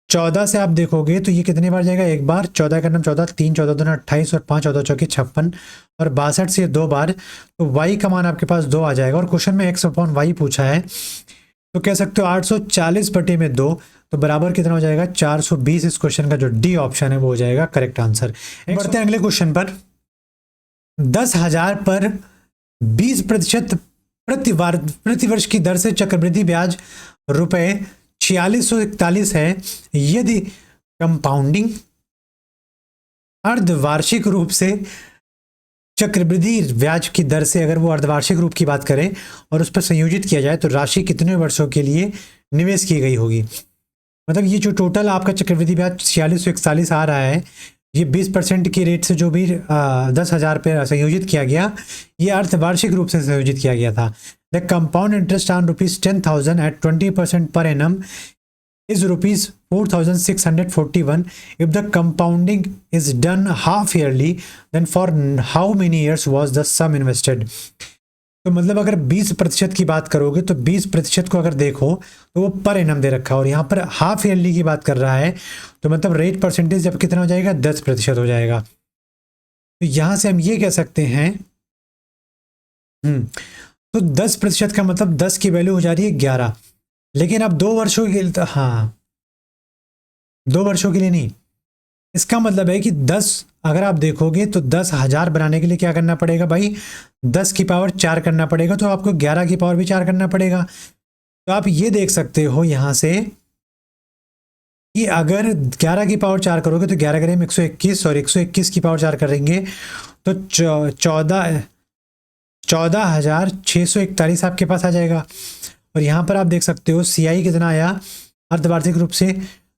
14 से आप देखोगे तो ये कितने बार जाएगा, एक बार, 14 का नाम 14, 3 14 दूना 28, और 5 14 चौकी 56, और 62 से 2 बार, तो y का मान आपके पास 2 आ जाएगा। और क्वेश्चन में x अपॉन y पूछा है, तो कह सकते हो 840 बटे में 2, तो बराबर कितना हो जाएगा 420। इस क्वेश्चन का जो डी ऑप्शन है वो हो जाएगा करेक्ट आंसर। बढ़ते हैं अगले क्वेश्चन पर। 10,000 पर 20% प्रति वर्ष की दर से चक्रवृद्धि ब्याज रुपए 4641 है, यदि कंपाउंडिंग अर्धवार्षिक रूप से चक्रवृद्धि ब्याज की दर से अगर वो अर्धवार्षिक रूप की बात करें और उस पर संयोजित किया जाए तो राशि कितने वर्षों के लिए निवेश की गई होगी। मतलब ये जो टोटल आपका चक्रवृद्धि ब्याज 4641 आ रहा है, ये 20% की रेट से जो भी 10,000 पे संयोजित किया गया, ये अर्धवार्षिक रूप से संयोजित किया गया था। The compound interest on ₹10,000 at 20% per annum is ₹4,641. If the compounding is done half yearly, then for how many years was the sum invested? तो मतलब अगर 20% की बात करोगे तो 20% को अगर देखो तो वो पर एनम दे रखा है, और यहाँ पर हाफ ईयरली की बात कर रहा है, तो मतलब रेट परसेंटेज जब कितना हो जाएगा 10% हो जाएगा। तो यहाँ से हम ये कह सकते हैं तो 10% का मतलब 10 की वैल्यू हो जा रही है 11, लेकिन अब 2 वर्षों के लिए, हाँ 2 वर्षों के लिए नहीं, इसका मतलब है कि 10 अगर आप देखोगे तो 10,000 बनाने के लिए क्या करना पड़ेगा भाई, 10 की पावर 4 करना पड़ेगा, तो आपको 11 की पावर भी 4 करना पड़ेगा। तो आप ये देख सकते हो यहाँ से कि अगर 11 की पावर 4 करोगे तो 11 करें 121, और 121 की पावर 4 करेंगे तो 14,641 आपके पास आ जाएगा। और यहाँ पर आप देख सकते हो CI कितना आया अर्धवार्षिक रूप से,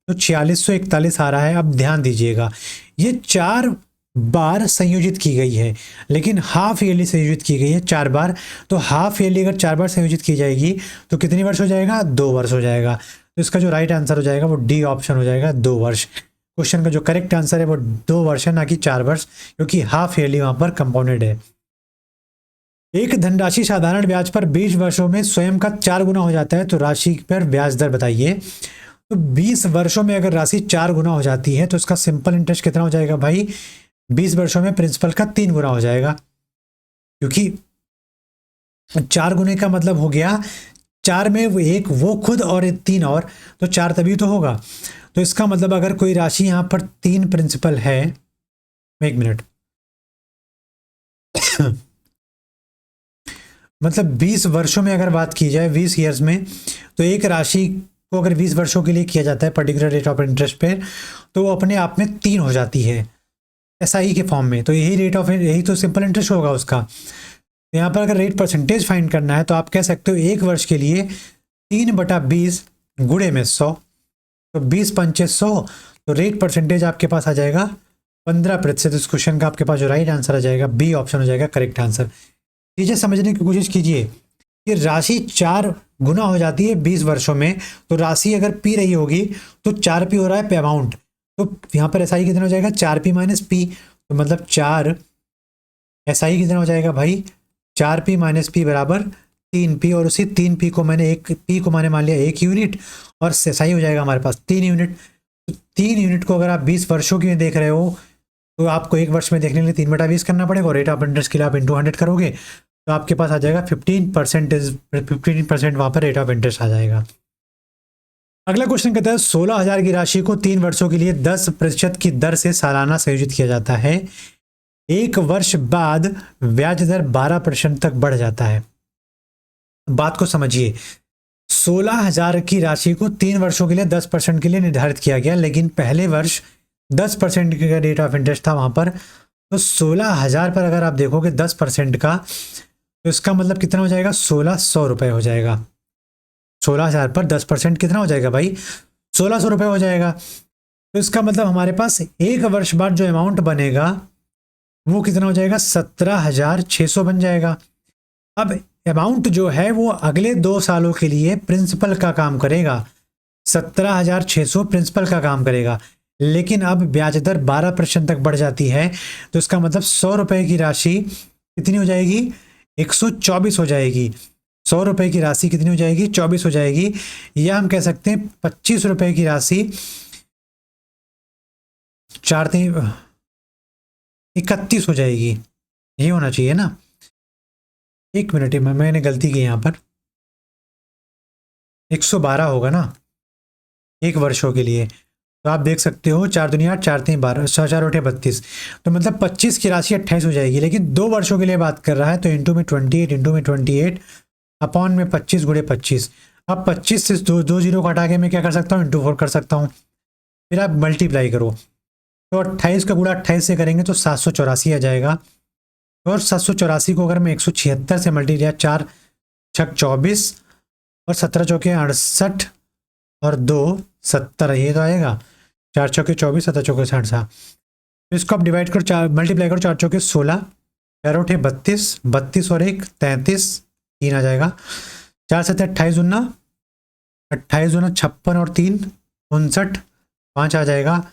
तो 4641 आ रहा है। अब ध्यान दीजिएगा ये 4 बार संयोजित की गई है, लेकिन हाफ ईयरली संयोजित की गई है 4 बार। तो हाफ ईयरली अगर 4 बार संयोजित की जाएगी तो कितने वर्ष हो जाएगा, 2 वर्ष हो जाएगा। तो इसका जो राइट आंसर हो जाएगा वो डी ऑप्शन हो जाएगा, 2 वर्ष। क्वेश्चन का जो करेक्ट आंसर है वो 2 वर्ष है, ना कि 4 वर्ष, क्योंकि हाफ ईयरली वहां पर कंपाउंडेड है। एक धनराशि साधारण ब्याज पर 20 वर्षों में स्वयं का 4 गुना हो जाता है, तो राशि पर ब्याज दर बताइए। तो 20 वर्षों में अगर राशि 4 गुना हो जाती है तो उसका सिंपल इंटरेस्ट कितना हो जाएगा भाई, 20 वर्षों में प्रिंसिपल का 3 गुना हो जाएगा, क्योंकि 4 गुने का मतलब हो गया 4 में वो एक वो खुद और 3 और, तो 4 तभी तो होगा। तो इसका मतलब अगर कोई राशि यहाँ पर 3 प्रिंसिपल है, 1 मिनट मतलब 20 वर्षों में अगर बात की जाए 20 ईयर्स में, तो एक राशि को अगर 20 वर्षों के लिए किया जाता है पर्टिकुलर रेट ऑफ इंटरेस्ट पे, तो वो अपने आप में 3 हो जाती है SI के फॉर्म में। तो यही रेट ऑफ, यही तो सिंपल इंटरेस्ट होगा उसका। तो यहाँ पर अगर रेट परसेंटेज फाइंड करना है तो आप कह सकते हो एक वर्ष के लिए 3/20 गुणे में 100, तो 20 पंचे 100, तो रेट परसेंटेज आपके पास आ जाएगा 15%। इस क्वेश्चन का आपके पास जो राइट आंसर आ जाएगा बी ऑप्शन हो जाएगा करेक्ट आंसर। चीजें समझने की कोशिश कीजिए कि राशि 4 गुना हो जाती है 20 वर्षों में, तो राशि अगर पी रही होगी तो 4p हो रहा है पे अमाउंट, तो यहाँ पर एसआई कितना हो जाएगा 4p माइनस पी, तो मतलब 4 एसआई कितना हो जाएगा भाई 4p माइनस पी बराबर 3p, और उसी 3p को मैंने एक p को मैंने मान लिया 1 यूनिट और एसआई हो जाएगा हमारे पास 3 यूनिट। तो 3 यूनिट को अगर आप 20 वर्षों की देख रहे हो तो आपको एक वर्ष में देखने के लिए 3/20 करना पड़ेगा, और रेट ऑफ इंटरेस्ट के लिए आप इंटू 100 करोगे तो आपके पास आ जाएगा 15% वहां पर रेट ऑफ इंटरेस्ट आ जाएगा। अगला क्वेश्चन कहता है 16,000 की राशि को 3 वर्षों के लिए 10% की दर से सालाना संयोजित किया जाता है, एक वर्ष बाद ब्याज दर 12% तक बढ़ जाता है। बात को समझिए, 16,000 की राशि को 3 वर्षों के लिए 10% के लिए निर्धारित किया गया, लेकिन पहले वर्ष 10% का रेट ऑफ इंटरेस्ट था वहां पर, तो 16,000 पर अगर आप देखोगे 10% का, तो इसका मतलब कितना हो जाएगा 1,600 रुपए हो जाएगा। 16,000 पर 10% कितना हो जाएगा भाई 1,600 रुपए हो जाएगा। तो इसका मतलब हमारे पास एक वर्ष बाद जो अमाउंट बनेगा वो कितना हो जाएगा 17,600 बन जाएगा। अब अमाउंट जो है वो अगले 2 सालों के लिए प्रिंसिपल का काम करेगा, 17,600 प्रिंसिपल का काम करेगा, लेकिन अब ब्याज दर 12% तक बढ़ जाती है, तो इसका मतलब 100 रुपए की राशि कितनी हो जाएगी 124 हो जाएगी। 100 रुपए की राशि कितनी हो जाएगी 24 हो जाएगी, या हम कह सकते हैं 25 रुपए की राशि 31 हो जाएगी, ये होना चाहिए ना। एक मिनट में मैंने गलती की यहाँ पर, 112 होगा ना एक वर्षों के लिए, तो आप देख सकते हो 4 दूनी 8 4 3 12 4 8 32, तो मतलब 25 की राशि 28 हो जाएगी, लेकिन 2 वर्षों के लिए बात कर रहा है तो इंटू में 28 अपॉन में 25 गुणे 25। अब 25 से दो जीरो को हटा के मैं क्या कर सकता हूँ इंटू 4 कर सकता हूँ, फिर आप मल्टीप्लाई करो तो 28 का गुणा 28 से करेंगे तो 784 आ जाएगा, और 784 को अगर मैं 176 से मल्टीप्लाई 4 छक 24 और 17 चौके 68 और 2 70, ये तो आएगा 4 चौके 24 17 चौके 68। तो इसको आप डिवाइड करो, 4 मल्टीप्लाई करो, 4 चौके 16 4 उठे 32 32 और 1 33 3 आ जाएगा, 4 7 28 दूना 56 और 3 59 5 आ जाएगा,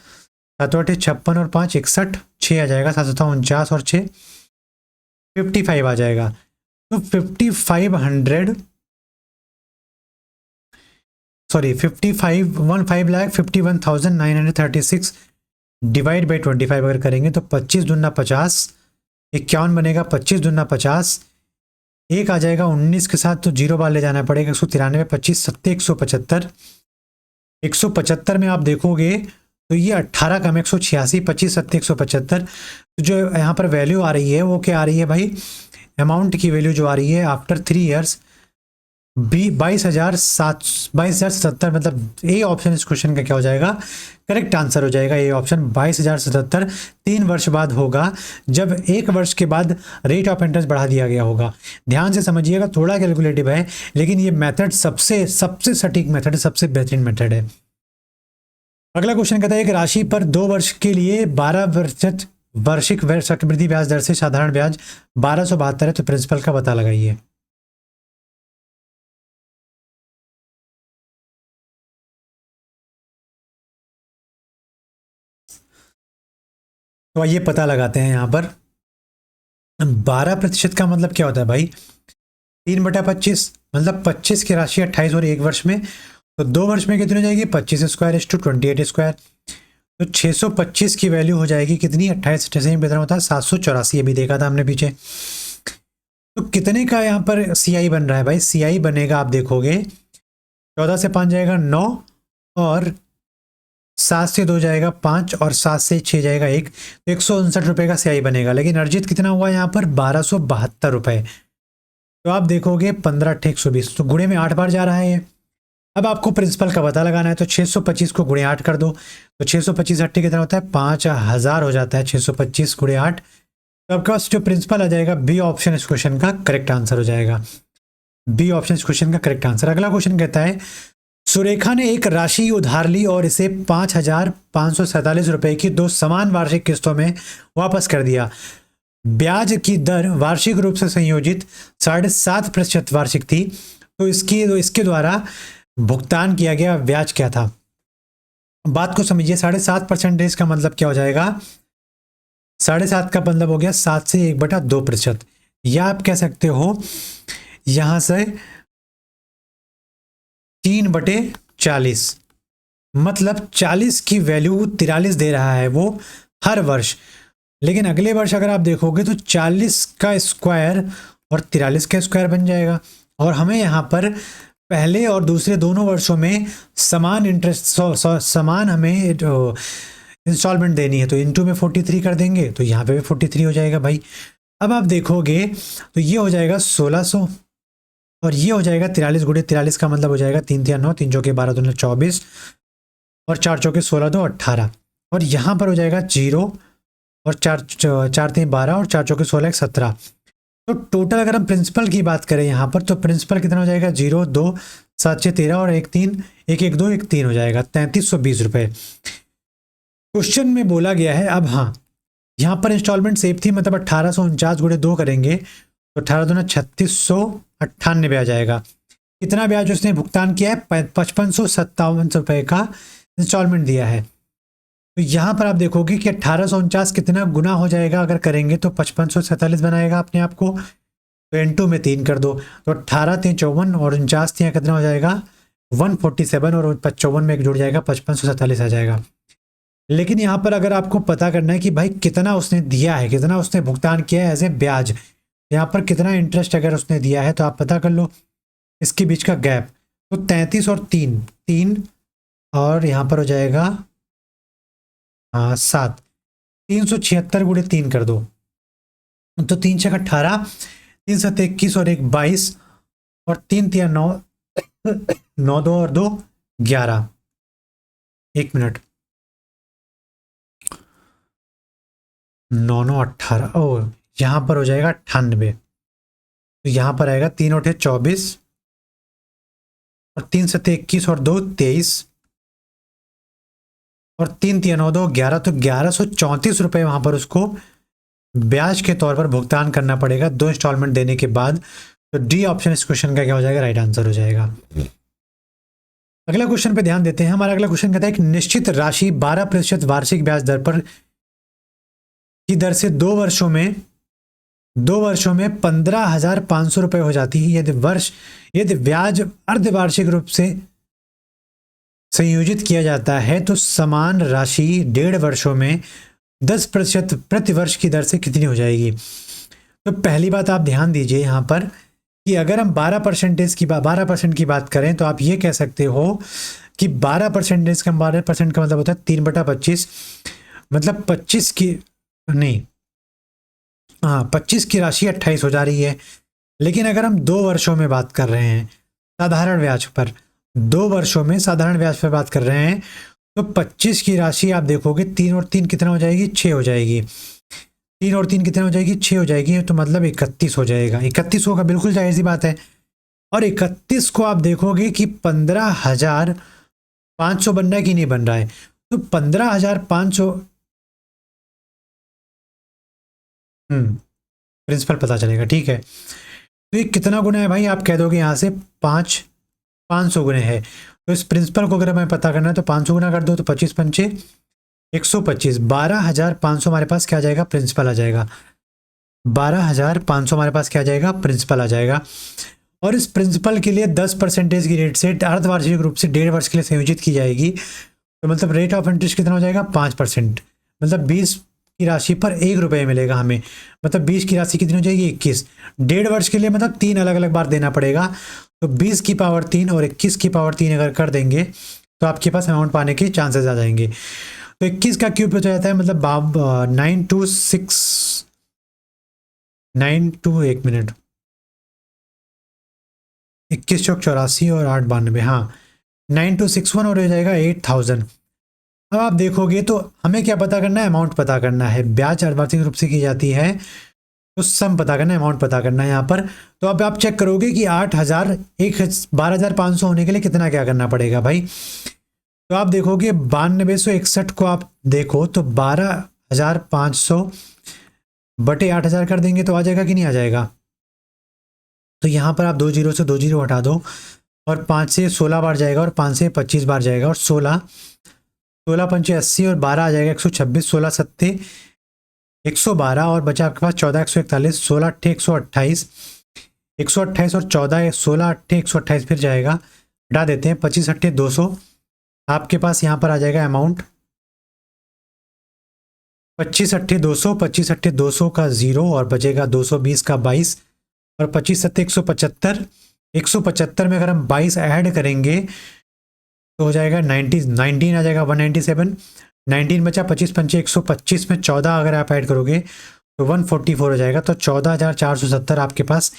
7 8 56 और 5 61 6 आ जाएगा, 7 7 49 और 6 55 आ जाएगा। तो 55,51,936 डिवाइड बाई 25 अगर करेंगे तो 25 दूना 50 51 बनेगा, 25 दूना 50 एक आ जाएगा 19 के साथ तो जीरो बार ले जाना पड़ेगा, 193 25 सत्ते 175 175 में आप देखोगे तो ये 18 कम 186 25 सत्ते 175, तो जो यहाँ पर वैल्यू आ रही है वो क्या आ रही है भाई, अमाउंट की वैल्यू जो आ रही है आफ्टर 3 ईयर्स 22,070, मतलब ए ऑप्शन इस क्वेश्चन का क्या हो जाएगा करेक्ट आंसर हो जाएगा, ए ऑप्शन 22,077 3 वर्ष बाद होगा, जब एक वर्ष के बाद रेट ऑफ इंटरेस्ट बढ़ा दिया गया होगा। ध्यान से समझिएगा, थोड़ा कैलकुलेटिव है लेकिन ये मेथड सबसे सटीक मेथड है, सबसे बेहतरीन मेथड है। अगला क्वेश्चन कहता है एक राशि पर 2 वर्ष के लिए 12% वार्षिक चक्रवृद्धि ब्याज दर से साधारण ब्याज 1272 है, तो प्रिंसिपल का पता लगाइए। तो आइए पता लगाते हैं यहाँ पर 12% का मतलब क्या होता है भाई 3/25, मतलब 25 की राशि 28 और 1 वर्ष में, तो 2 वर्ष में कितनी हो जाएगी 25 स्क्वायर इस टू 28 स्क्वायर, तो 625 की वैल्यू हो जाएगी कितनी 28 से बेहतर होता है 784, अभी देखा था हमने पीछे। तो कितने का यहाँ पर CI बन रहा है भाई, CI बनेगा आप देखोगे 14 से 5 जाएगा 9 और 7 से 2 जाएगा 5 और 7 से 6 जाएगा 1, तो 159 रुपये का CI बनेगा, लेकिन अर्जित कितना हुआ यहाँ पर 1272 रुपये। तो आप देखोगे 15 × 120, तो गुणे में 8 बार जा रहा है ये। अब आपको प्रिंसिपल का पता लगाना है, तो 625 को गुणे 8 कर दो, तो 625 8 कितना होता है 5,000 हो जाता है, 625 गुणे 8 तो आपके पास जो प्रिंसिपल आ जाएगा, बी ऑप्शन इस क्वेश्चन का करेक्ट आंसर हो जाएगा। बी ऑप्शन इस क्वेश्चन का करेक्ट आंसर। अगला क्वेश्चन कहता है, सुरेखा ने एक राशि उधार ली और इसे 5,547 रुपए की दो समान वार्षिक किस्तों में वापस कर दिया। ब्याज की दर वार्षिक रूप से संयोजित 7.5% वार्षिक थी, तो इसके द्वारा भुगतान किया गया ब्याज क्या था? बात को समझिए। 7.5% का मतलब क्या हो जाएगा? 7.5 का मतलब हो गया 7 से 1/2%, या आप कह सकते हो यहां से 3/40, मतलब 40 की वैल्यू 43 दे रहा है वो हर वर्ष। लेकिन अगले वर्ष अगर आप देखोगे तो 40 का स्क्वायर और 43 का स्क्वायर बन जाएगा, और हमें यहाँ पर पहले और दूसरे दोनों वर्षों में समान इंटरेस्ट समान हमें इंस्टॉलमेंट देनी है, तो इनटू में 43 कर देंगे तो यहाँ पे भी 43 हो जाएगा भाई। अब आप देखोगे तो ये हो जाएगा 1600 और ये हो जाएगा 43 गुणे 43 का मतलब हो जाएगा 3 3 9, 3 चौके 12 2 24 और 4 चौके 16 2 18, और यहाँ पर हो जाएगा 0 और 4 3 12 और 4 चौके 16 17। तो टोटल अगर हम प्रिंसिपल की बात करें यहाँ पर, तो प्रिंसिपल कितना हो जाएगा? 0 2 7 6 13 और 1 3 1 1 2 1 3 हो जाएगा 3320 रुपये। क्वेश्चन में बोला गया है, अब हाँ यहाँ पर इंस्टॉलमेंट सेफ थी, मतलब 1849 गुणे 2 करेंगे तो 18 दूना 3698 आ जाएगा। कितना ब्याज उसने भुगतान किया है? 5557 रुपये का इंस्टॉलमेंट दिया है। तो यहाँ पर आप देखोगे कि 1849 कितना गुना हो जाएगा अगर करेंगे तो 5547 बनाएगा अपने आप को, तो N2 में 3 कर दो तो 18 3 54 और 49 यहाँ कितना हो जाएगा? 147 और 54 में एक जुड़ जाएगा 5547 आ जाएगा। लेकिन यहाँ पर अगर आपको पता करना है कि भाई कितना उसने दिया है, कितना उसने भुगतान किया है एज ए ब्याज, यहाँ पर कितना इंटरेस्ट अगर उसने दिया है तो आप पता कर लो इसके बीच का गैप। तो 33 और 3 और यहाँ पर हो जाएगा 7, 376 गुणे 3 कर दो तो 3 6 18, 3 7 21 और 1 22 और 3 3 9 9 2 और 2 11। 1 मिनट, 9 9 18, ओ यहाँ पर हो जाएगा 98, तो यहाँ पर आएगा 3 8 24 और 3 7 21 और 2 23 और 3 3 9 2 11, तो 1134 रुपये वहां पर उसको ब्याज के तौर पर भुगतान करना पड़ेगा 2 इंस्टॉलमेंट देने के बाद। तो डी ऑप्शन इस क्वेश्चन का क्या हो जाएगा? राइट आंसर हो जाएगा। अगला क्वेश्चन पे ध्यान देते हैं। हमारा अगला क्वेश्चन कहता है कि निश्चित राशि 12% वार्षिक ब्याज दर पर की दर से 2 वर्षों में 15,500 रुपये हो जाती है यदि ब्याज अर्धवार्षिक रूप से संयोजित किया जाता है तो समान राशि 1.5 वर्षों में 10% प्रति वर्ष की दर से कितनी हो जाएगी? तो पहली बात आप ध्यान दीजिए यहाँ पर कि अगर हम 12% की बात करें तो आप ये कह सकते हो कि 12% का 12% का मतलब होता है 3/25, मतलब 25 की नहीं, हाँ 25 की राशि 28 हो जा रही है। लेकिन अगर हम 2 वर्षों में बात कर रहे हैं साधारण ब्याज पर, 2 वर्षों में साधारण ब्याज पर बात कर रहे हैं, तो 25 की राशि आप देखोगे 3 और 3 कितना हो जाएगी? 6 हो जाएगी। 3 और 3 कितना हो जाएगी? 6 हो जाएगी, तो मतलब 31 हो जाएगा। 31 होगा, बिल्कुल जाहिर सी बात है। और 31 को आप देखोगे कि 15,500 बन रहा है कि नहीं बन रहा है, तो 15,500 प्रिंसिपल पता चलेगा, ठीक है। तो ये कितना गुना है भाई? आप कह दोगे यहाँ से 500 गुने है, तो इस प्रिंसिपल को अगर हमें पता करना है तो 500 गुना कर दो तो 25 पंचे 125, 12,500 हमारे पास क्या आ जाएगा? प्रिंसिपल आ जाएगा। 12,500 हमारे पास क्या आ जाएगा? प्रिंसिपल आ जाएगा। और इस प्रिंसिपल के लिए 10% की रेट से अर्धवार्षिक रूप से 1.5 वर्ष के लिए संयोजित की जाएगी, तो मतलब रेट ऑफ इंटरेस्ट कितना हो जाएगा? 5%, मतलब 20 की राशि पर 1 रुपये मिलेगा हमें, मतलब 20 की राशि कितनी हो जाएगी? 21। 1.5 वर्ष के लिए मतलब 3 अलग अलग बार देना पड़ेगा, तो 20 की पावर 3 और 21 की पावर 3 अगर कर देंगे तो आपके पास अमाउंट पाने के चांसेस आ जाएंगे। तो 21 का क्यूब हो जाता है, मतलब 92692, 1 मिनट, 21 चौक 84 और 8 92, हाँ 9261 और हो जाएगा 8000। अब आप देखोगे तो हमें क्या पता करना है, अमाउंट पता करना है। ब्याज अर्धवार्षिक रूप से की जाती है, तो सम पता करना है, अमाउंट पता करना है यहाँ पर। तो अब आप चेक करोगे कि 8,000 12,500 होने के लिए कितना क्या करना पड़ेगा भाई। तो आप देखोगे 9261 को आप देखो तो 12,500 बटे 8,000 कर देंगे तो आ जाएगा कि नहीं आ जाएगा। तो यहाँ पर आप 2 जीरो से 2 जीरो हटा दो और 5 से 16 बार जाएगा और 5 से 25 बार जाएगा और 16 पंचे 80 और 12 आ जाएगा 126, 16 सत्ते 112 और बचा आपके पास 14 141, 16 अट्ठे 128, 128 और 14 16 अट्ठे 128 फिर जाएगा, हटा देते हैं 25 अट्ठे 200। आपके पास यहाँ पर आ जाएगा अमाउंट 25 अट्ठे 200, 25 अट्ठे 200 का 0 और बचेगा 220 का 22 और 25 सत्ते 175, 175 में अगर हम 22 ऐड करेंगे तो हो जाएगा 19 आ जाएगा 197, 19 बचा 25 पंचे 125 में 14 अगर आप ऐड करोगे तो 144 हो जाएगा। तो 14,470 आपके पास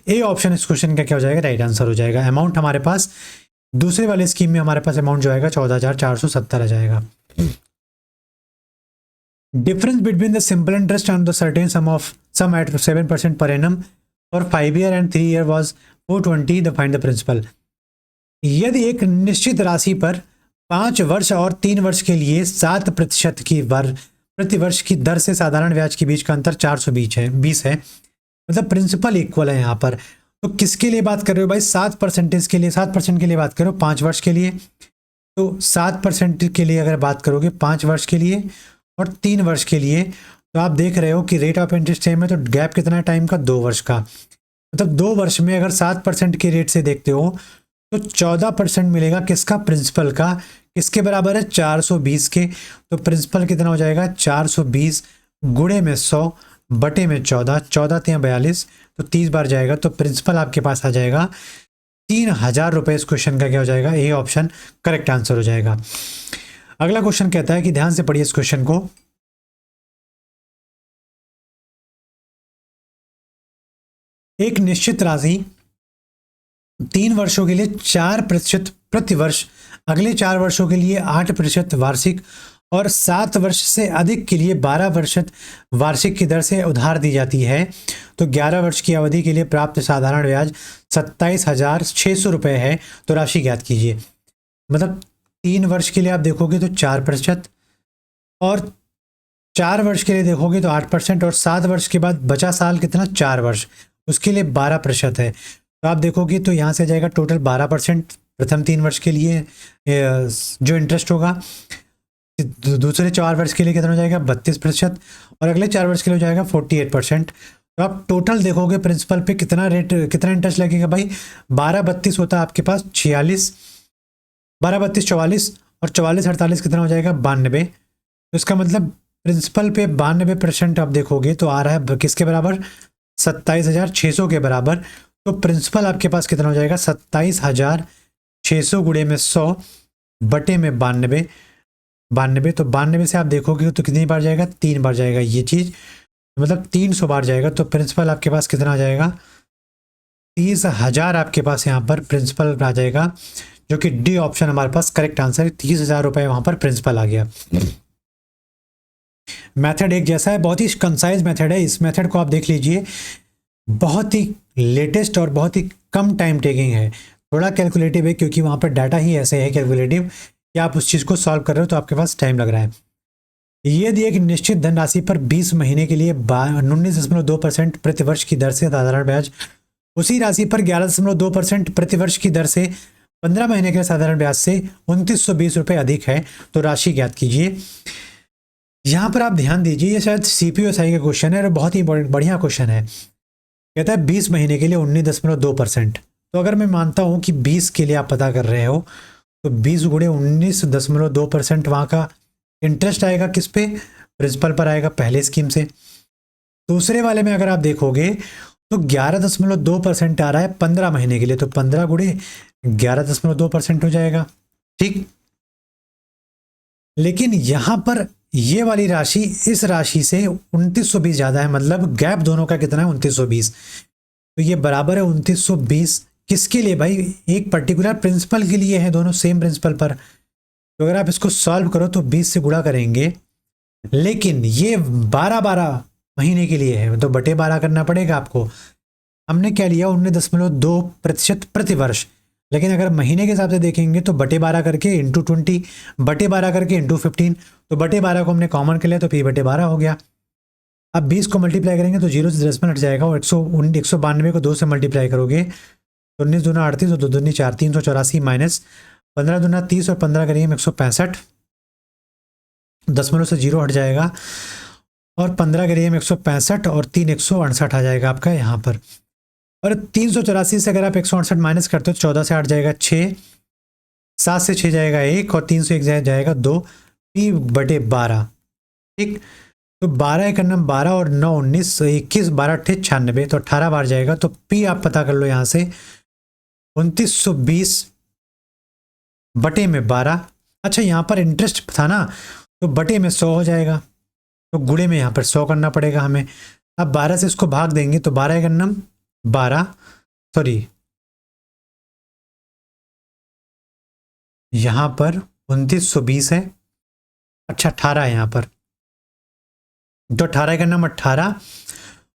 ए ऑप्शन इस क्वेश्चन का क्या हो जाएगा, राइट आंसर हो जाएगा। अमाउंट हमारे पास दूसरे वाले स्कीम में हमारे पास अमाउंट जो आएगा 14,470 आ जाएगा। Difference between the simple interest and the certain sum at 7% per annum और 5 year and 3 year was 420, the find the principal. यदि एक निश्चित राशि पर 5 वर्ष और 3 वर्ष के लिए 7% की प्रति वर्ष की दर से साधारण ब्याज के बीच का अंतर 420 है, मतलब प्रिंसिपल इक्वल है यहाँ पर। तो किसके लिए बात कर रहे हो भाई, 7% के लिए, 7% के लिए बात करो 5 वर्ष के लिए। तो 7% के लिए अगर बात करोगे 5 वर्ष के लिए और 3 वर्ष के लिए, तो आप देख रहे हो कि रेट ऑफ इंटरेस्ट सेम है, तो गैप कितना है टाइम का, 2 वर्ष का। मतलब 2 वर्ष में अगर 7% के रेट से देखते हो तो 14% मिलेगा किसका, प्रिंसिपल का। किसके बराबर है, 420 के। तो प्रिंसिपल कितना हो जाएगा, 420 गुणे में 100 बटे में 14, 14 3 42, तो 30 बार जाएगा। तो प्रिंसिपल आपके पास आ जाएगा 3,000 रुपए। इस क्वेश्चन का क्या हो जाएगा, ए ऑप्शन करेक्ट आंसर हो जाएगा। अगला क्वेश्चन कहता है कि ध्यान से पढ़िए इस क्वेश्चन को। एक निश्चित राशि 3 वर्षों के लिए 4% प्रति वर्ष, अगले 4 वर्षों के लिए 8% वार्षिक और 7 वर्ष से अधिक के लिए 12% वार्षिक की दर से उधार दी जाती है। तो 11 वर्ष की अवधि के लिए प्राप्त साधारण ब्याज 27,600 रुपये है। तो राशि ज्ञात कीजिए। मतलब 3 वर्ष के लिए आप देखोगे तो 4% और 4 वर्ष के लिए देखोगे तो 8% और 7 वर्ष के बाद बचा साल कितना, 4 वर्ष, उसके लिए 12% है। तो आप देखोगे तो यहाँ से जाएगा टोटल 12% प्रथम 3 वर्ष के लिए जो इंटरेस्ट होगा। दूसरे 4 वर्ष के लिए कितना हो जाएगा, 32% और अगले 4 वर्ष के लिए हो जाएगा 48%। तो आप टोटल देखोगे प्रिंसिपल पे कितना रेट, कितना इंटरेस्ट लगेगा भाई, 12-32 होता है आपके पास 46, 12-32 44 और 44-48 कितना हो जाएगा, 92। तो इसका मतलब प्रिंसिपल पे 92% आप देखोगे तो आ रहा है किसके बराबर, 27,600 के बराबर। तो प्रिंसिपल आपके पास कितना हो जाएगा, 27,600 गुणे में 100 बटे में 92। तो 92 से आप देखोगे तो कितनी बार जाएगा, 3 बार जाएगा ये चीज़, मतलब 300 बार जाएगा। तो प्रिंसिपल आपके पास कितना आ जाएगा, 30,000 आपके पास यहाँ पर प्रिंसिपल आ जाएगा, जो कि डी ऑप्शन हमारे पास करेक्ट आंसर है। 30,000 रुपये वहाँ पर प्रिंसिपल आ गया। मेथड एक जैसा है, बहुत ही कंसाइज मेथड है। इस मेथड को आप देख लीजिए, बहुत ही लेटेस्ट और बहुत ही कम टाइम टेकिंग है। थोड़ा कैलकुलेटिव है क्योंकि वहाँ पर डाटा ही ऐसे है कैलकुलेटिव कि आप उस चीज़ को सॉल्व कर रहे हो तो आपके पास टाइम लग रहा है। यदि एक निश्चित धनराशि पर 20 महीने के लिए 19.2% प्रति वर्ष की दर से साधारण ब्याज, उसी राशि पर 11.2% प्रति वर्ष की दर से 15 महीने के साधारण ब्याज से 2920 रुपये अधिक है। तो राशि ज्ञात कीजिए। यहाँ पर आप ध्यान दीजिए, ये शायद CPSI का क्वेश्चन है और बहुत ही बढ़िया क्वेश्चन है। कहता है 20 महीने के लिए 19.2%। तो अगर मैं मानता हूँ कि 20 के लिए आप पता कर रहे हो तो 20 गुणे 19.2% वहाँ का इंटरेस्ट आएगा किस पे, प्रिंसिपल पर आएगा पहले स्कीम से। दूसरे वाले में अगर आप देखोगे तो 11.2% आ रहा है 15 महीने के लिए, तो 15 गुणे 11.2% हो जाएगा, ठीक। लेकिन यहाँ पर ये वाली राशि इस राशि से 2920 ज़्यादा है, मतलब गैप दोनों का कितना है, 2920। तो ये बराबर है 2920 किसके लिए भाई, एक पर्टिकुलर प्रिंसिपल के लिए है, दोनों सेम प्रिंसिपल पर। तो अगर आप इसको सॉल्व करो तो 20 से गुणा करेंगे, लेकिन ये 12 के लिए है, तो बटे 12 करना पड़ेगा आपको। हमने क्या लिया, 19.2% प्रति वर्ष, लेकिन अगर महीने के हिसाब से देखेंगे तो बटे 12 करके इंटू 20, बटे 12 करके इंटू 15, तो बटे 12 को हमने कॉमन कर लिया तो पी बटे 12 हो गया। अब 20 को मल्टीप्लाई करेंगे तो 0 से डेसिमल हट जाएगा, और 192 को 2 से मल्टीप्लाई करोगे तो 19 दूना 38 और 2 दूनी 4, 384 माइनस 15 दूना 30 और 15 करेंगे 165, दशमलव से 0 हट जाएगा, और 15 करिए 165 और 3 168 आ जाएगा आपका यहाँ पर। और 384 से अगर आप 168 माइनस करते हो तो 14 से हट जाएगा 6, 7 से 6 जाएगा 1, और 3 से 1 जाएगा 2, पी बटे 12। ठीक, तो 12 एक नंबर 12 और 9 19 21 12 96, तो 18 बार जाएगा, तो पी आप पता कर लो यहाँ से 2920 बटे में 12। अच्छा, यहाँ पर इंटरेस्ट था ना, तो बटे में 100 हो जाएगा, तो गुणे में यहाँ पर 100 करना पड़ेगा हमें। अब 12 से इसको भाग देंगे तो 12 एक नंबर 12, सॉरी यहाँ पर 2920 है, अच्छा 18 है यहाँ पर, तो 18 का नंबर 18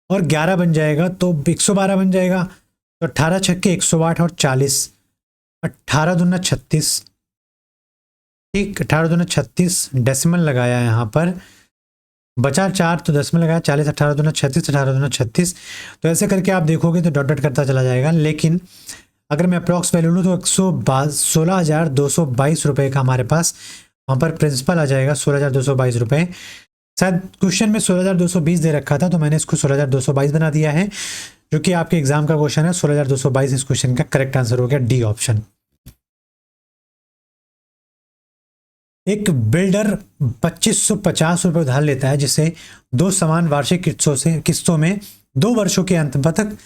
और 11 बन जाएगा तो 112 बन जाएगा, तो 18 छक्के 108 और 40, 18 दूना 36। ठीक, 18 दूना 36, डेसिमल लगाया यहाँ पर, बचा 4 तो दशमलव लगाया 40, 18 दूना 36, 18 दूना 36, तो ऐसे करके आप देखोगे तो डॉट डॉट करता चला जाएगा। लेकिन अगर मैं अप्रॉक्स वैल्यू लूँ तो 16,222 रुपये का हमारे पास वहाँ पर प्रिंसिपल आ जाएगा, 16,222 रुपये। शायद क्वेश्चन में 16,220 दे रखा था, तो मैंने इसको 16,222 बना दिया है, जो कि आपके एग्जाम का क्वेश्चन है। 16,222 इस क्वेश्चन का करेक्ट आंसर हो गया, डी ऑप्शन। एक बिल्डर 2550 रुपये उधार लेता है, जिसे 2 समान वार्षिक किस्तों में 2 वर्षों के अंत तक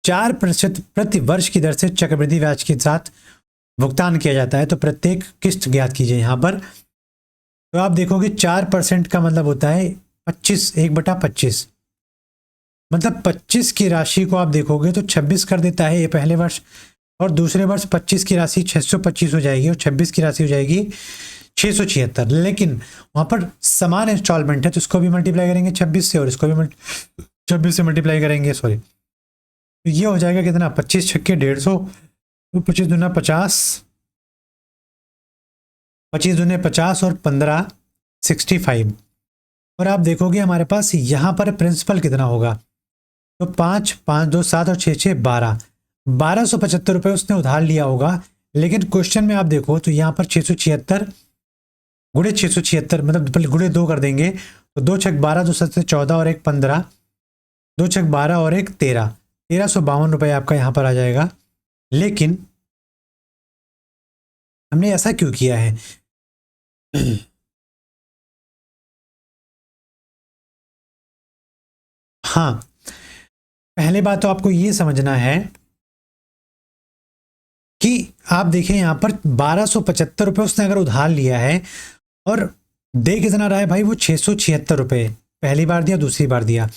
4% प्रति वर्ष की दर से चक्रवृद्धि ब्याज के साथ भुगतान किया जाता है। तो प्रत्येक किस्त ज्ञात कीजिए यहाँ पर। तो आप देखोगे 4% का मतलब होता है 25, 1/25, मतलब 25 की राशि को आप देखोगे तो 26 कर देता है ये पहले वर्ष, और दूसरे वर्ष 25 की राशि 625 हो जाएगी, और 26 की राशि हो जाएगी 676। लेकिन वहां पर समान इंस्टॉलमेंट है, तो इसको भी मल्टीप्लाई करेंगे 26 से, और इसको भी 26 से मल्टीप्लाई करेंगे, सॉरी, तो ये हो जाएगा कितना, 25 छक्के 150, तो 25 दूना 50, 25 दूने 50 और 15 65। और आप देखोगे हमारे पास यहाँ पर प्रिंसिपल कितना होगा, तो 5 5 2 7 और 6 6 12, 1275 रुपये उसने उधार लिया होगा। लेकिन क्वेश्चन में आप देखो तो यहाँ पर 676 गुणे 676, मतलब गुणे 2 कर देंगे, तो 2 छक 12, 2 7 14 और 1 15, 2 छक 12 और 1 13, 1352 रुपये आपका यहाँ पर आ जाएगा। लेकिन हमने ऐसा क्यों किया है? हाँ, पहले बात तो आपको ये समझना है कि आप देखें यहाँ पर 1275 रुपये उसने अगर उधार लिया है, और दे कितना रहा है भाई, वो 676 रुपये पहली बार दिया, दूसरी बार दिया।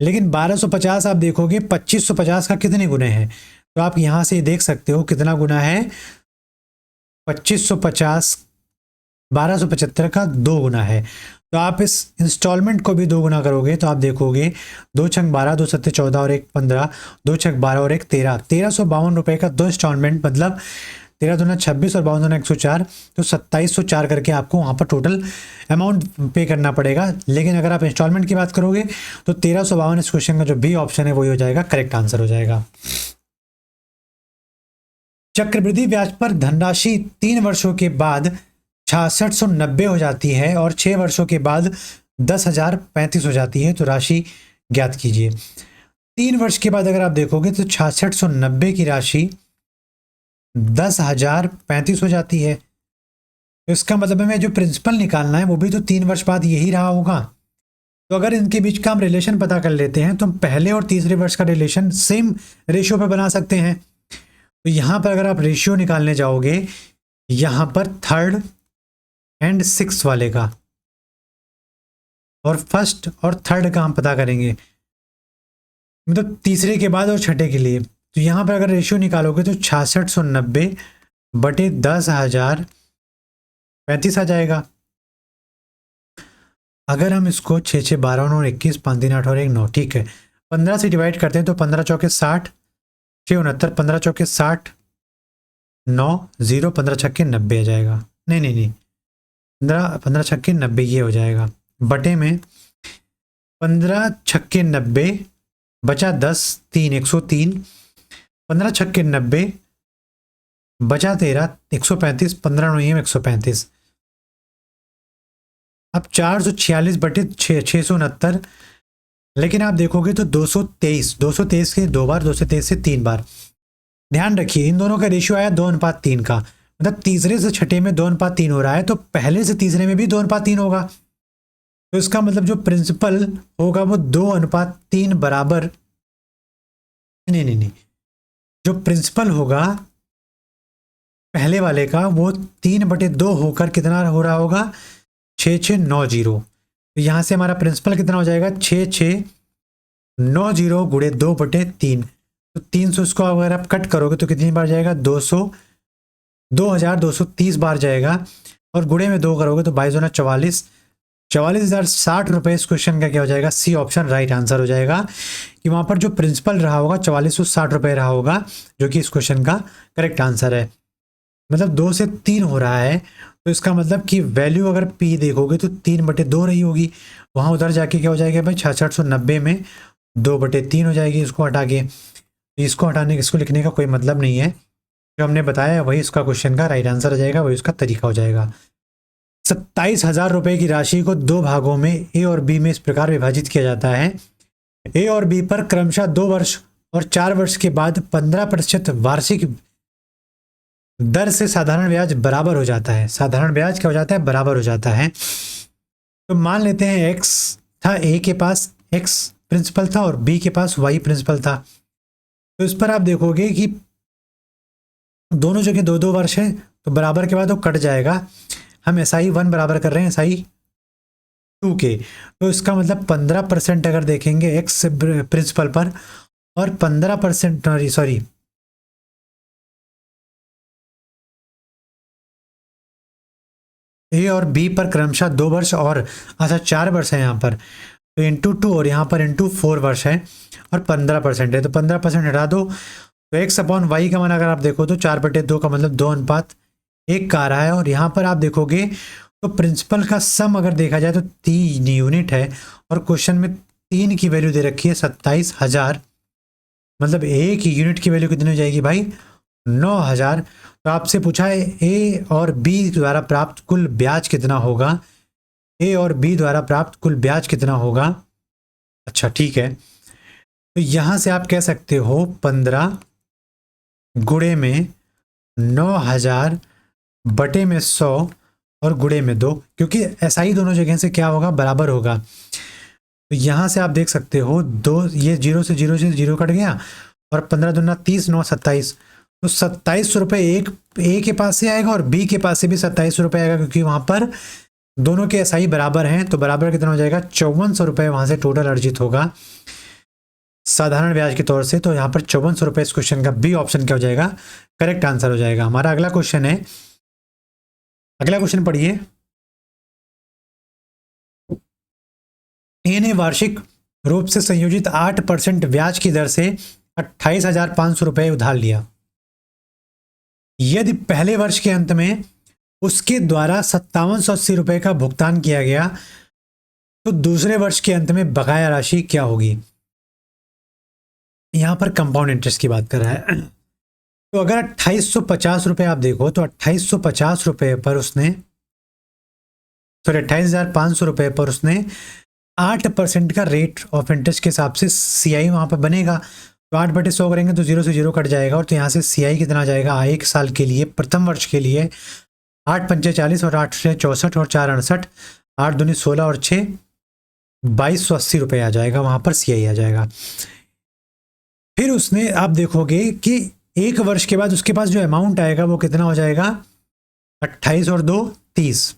लेकिन 1250 आप देखोगे 2550 का कितने गुने हैं, तो आप यहाँ से देख सकते हो कितना गुना है, 2550 1275 का 2 गुना है। तो आप इस इंस्टॉलमेंट को भी 2 गुना करोगे तो आप देखोगे 2 छंग 12, 2 सत्ते 14 और 1 15, 2 छंग 12 और 1 13, 1352 रुपये का 2 इंस्टॉलमेंट, मतलब 13 दूना 26 और 52 दूना 104, तो 2704 करके आपको वहाँ पर टोटल अमाउंट पे करना पड़ेगा। लेकिन अगर आप इंस्टॉलमेंट की बात करोगे तो 1352 इस क्वेश्चन का जो बी ऑप्शन है वही हो जाएगा, करेक्ट आंसर हो जाएगा। चक्रवृद्धि ब्याज पर धनराशि 3 वर्षों के बाद 6690 हो जाती है और 6 वर्षों के बाद 10,035 हो जाती है, तो राशि ज्ञात कीजिए। 3 वर्ष के बाद अगर आप देखोगे तो 6690 की राशि 10,035 हो जाती है, तो इसका मतलब हमें जो प्रिंसिपल निकालना है वो भी तो 3 वर्ष बाद यही रहा होगा। तो अगर इनके बीच का हम रिलेशन पता कर लेते हैं तो हम पहले और तीसरे वर्ष का रिलेशन सेम रेशियो पे बना सकते हैं। तो यहाँ पर अगर आप रेशियो निकालने जाओगे, यहाँ पर 3rd एंड 6th वाले का, और 1st और 3rd का हम पता करेंगे, मतलब तीसरे के बाद और छठे के लिए। तो यहाँ पर अगर रेशियो निकालोगे तो 6690 बटे 10,000 35 आ जाएगा। अगर हम इसको 6 6 12 9 21 5 3 8 और 1 9, ठीक है, 15 से डिवाइड करते हैं तो 15 चौके 60, 6 69, 15 चौके 60, 9 0, 15 छक्के 90 आ जाएगा। नहीं नहीं नहीं, 15 छक्के 90 ये हो जाएगा, बटे में 15 छक्के 90 बचा 10, 3 103, 15 छक्के 90 बचा 13, 135, 15 9 135। अब 446 बटे 669, लेकिन आप देखोगे तो 223 के 2 बार, 223 से 3 बार। ध्यान रखिए इन दोनों का रेशियो आया 2:3 का, मतलब तीसरे से छठे में 2:3 हो रहा है, तो पहले से तीसरे में भी 2:3 होगा। तो इसका मतलब जो प्रिंसिपल होगा वो 2:3 बराबर, नहीं नहीं नहीं, जो प्रिंसिपल होगा पहले वाले का वो 3/2 होकर कितना हो रहा होगा, 6690। तो यहाँ से हमारा प्रिंसिपल कितना हो जाएगा, 6690 गुणे 2/3। तो 300 इसको अगर आप कट करोगे तो कितनी बार जाएगा, 2230 बार जाएगा, और गुणे में 2 करोगे तो 22 44, 44,060 इस क्वेश्चन का क्या हो जाएगा, सी ऑप्शन राइट आंसर हो जाएगा, कि वहाँ पर जो प्रिंसिपल रहा होगा 4460 रहा होगा, जो कि इस क्वेश्चन का करेक्ट आंसर है। मतलब 2 से 3 हो रहा है, तो इसका मतलब कि वैल्यू अगर P देखोगे तो 3/2 रही होगी, वहाँ उधर जाके क्या हो जाएगा भाई, 6690 में 2/3 हो जाएगी। इसको हटा के, इसको हटाने इसको लिखने का कोई मतलब नहीं है, जो हमने बताया वही इसका क्वेश्चन का राइट आंसर हो जाएगा, वही उसका तरीका हो जाएगा। 27,000 की राशि को 2 भागों में ए और बी में इस प्रकार विभाजित किया जाता है। ए और बी पर क्रमशः 2 वर्ष और 4 वर्ष के बाद 15% वार्षिक दर से साधारण ब्याज बराबर हो जाता है। साधारण ब्याज क्या हो जाता है, बराबर हो जाता है। तो मान लेते हैं एक्स था, ए के पास एक्स प्रिंसिपल था और बी के पास वाई प्रिंसिपल था। तो इस पर आप देखोगे कि दोनों जगह 2-2 वर्ष है, तो बराबर के बाद वो कट जाएगा। हम SI1 बराबर कर रहे हैं SI2 के, तो इसका मतलब 15% अगर देखेंगे एक्स प्रिंसिपल पर, और 15% सॉरी ए और बी पर क्रमशः 2 वर्ष और, अच्छा 4 वर्ष है यहाँ पर, तो × 2 और यहाँ पर × 4 वर्ष है, और 15% है, तो 15% हटा दो, तो x/y का मान अगर आप देखो तो 4/2 का मतलब 2:1 का आ रहा है। और यहाँ पर आप देखोगे तो प्रिंसिपल का सम अगर देखा जाए तो 3 यूनिट है, और क्वेश्चन में 3 की वैल्यू दे रखी है 27,000, मतलब एक यूनिट की वैल्यू कितनी हो जाएगी भाई, 9,000। तो आपसे पूछा है ए और बी द्वारा प्राप्त कुल ब्याज कितना होगा, ए और बी द्वारा प्राप्त कुल ब्याज कितना होगा। अच्छा ठीक है, तो यहां से आप कह सकते हो 15 गुणे में 9,000 बटे में 100 और गुणे में 2, क्योंकि ऐसा ही दोनों जगह से क्या होगा, बराबर होगा। तो यहां से आप देख सकते हो 2, ये 0 से 0 कट गया, और 15 दूना 30, 9 27, तो 2700 रुपये एक ए के पास से आएगा और बी के पास से भी 2700 रुपये आएगा, क्योंकि वहां पर दोनों के SI बराबर हैं। तो बराबर कितना हो जाएगा, 5400 रुपये वहां से टोटल अर्जित होगा साधारण ब्याज के तौर से। तो यहाँ पर 5400 रुपये इस क्वेश्चन का बी ऑप्शन क्या हो जाएगा, करेक्ट आंसर हो जाएगा। हमारा अगला क्वेश्चन है, अगला क्वेश्चन पढ़िए। ए ने वार्षिक रूप से संयोजित 8% ब्याज की दर से 28,500 रुपये उधार लिया। यदि पहले वर्ष के अंत में उसके द्वारा 5780 रुपये का भुगतान किया गया, तो दूसरे वर्ष के अंत में बकाया राशि क्या होगी। यहां पर कंपाउंड इंटरेस्ट की बात कर रहा है। तो अगर 2850 रुपये आप देखो, तो 2850 रुपये पर उसने, सॉरी 28,500 रुपये पर उसने 8% का रेट ऑफ इंटरेस्ट के हिसाब से CI वहां पर बनेगा। तो 8/100 करेंगे तो 0 से 0 कट जाएगा, और तो यहाँ से CI कितना आ जाएगा, 1 साल के लिए प्रथम वर्ष के लिए 8×5 40 और 8×6 64 और 4 68, 8 दूनी 16 और 6 2280 रुपये आ जाएगा, वहां पर CI आ जाएगा। फिर उसने, आप देखोगे कि 1 वर्ष के बाद उसके पास जो अमाउंट आएगा वो कितना हो जाएगा, 28 और 2 30,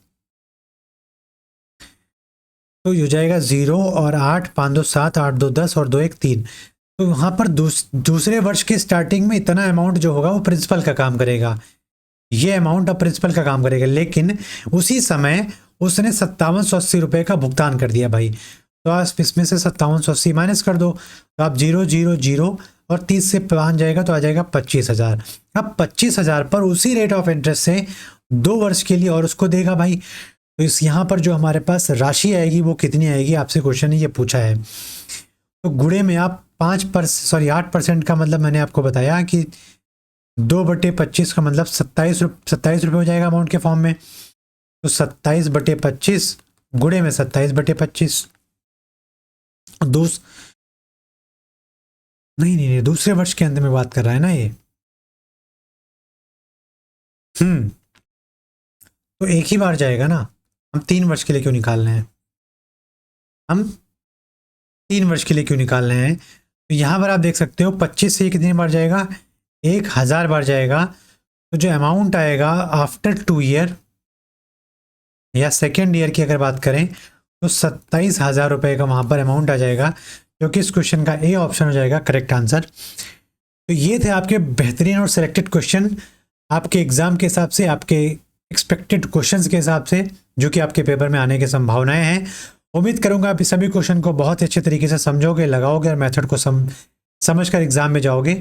तो हो जाएगा 0 और 8, 5 2 7, 8 2 10 और 2 1 3। तो वहां पर दूसरे वर्ष के स्टार्टिंग में इतना अमाउंट जो होगा वो प्रिंसिपल का काम करेगा। ये अमाउंट अब प्रिंसिपल का काम करेगा, लेकिन उसी समय उसने 5780 रुपये का भुगतान कर दिया भाई। तो आप इसमें से 5780 माइनस कर दो, तो आप 000 और 30 से 5 जाएगा तो आ जाएगा 25,000। अब 25,000 पर उसी रेट ऑफ इंटरेस्ट से 2 वर्ष के लिए और उसको देगा भाई। तो इस यहाँ पर जो हमारे पास राशि आएगी वो कितनी आएगी, आपसे क्वेश्चन ने ये पूछा है। तो गुणे में आप 8% का मतलब मैंने आपको बताया कि 2/25 का मतलब 27 रुपये हो जाएगा अमाउंट के फॉर्म में। तो 27/25 गुणे में 27/25 नहीं, दूसरे वर्ष के अंत में बात कर रहा है ना ये। तो एक ही बार जाएगा ना, हम 3 वर्ष के लिए क्यों निकाल रहे हैं, हम 3 वर्ष के लिए क्यों निकाल रहे हैं। तो यहाँ पर आप देख सकते हो 25 से कितनी बार जाएगा, 1000 बार जाएगा। तो जो अमाउंट आएगा आफ्टर 2 ईयर या सेकेंड ईयर की अगर बात करें तो 27,000 रुपये का वहाँ पर अमाउंट आ जाएगा, जो कि इस क्वेश्चन का ए ऑप्शन हो जाएगा करेक्ट आंसर। तो ये थे आपके बेहतरीन और सिलेक्टेड क्वेश्चन आपके एग्जाम के हिसाब से, आपके एक्सपेक्टेड क्वेश्चंस के हिसाब से, जो कि आपके पेपर में आने की संभावनाएं हैं। उम्मीद करूंगा आप इस सभी क्वेश्चन को बहुत ही अच्छे तरीके से समझोगे, लगाओगे और मेथड को समझकर एग्जाम में जाओगे।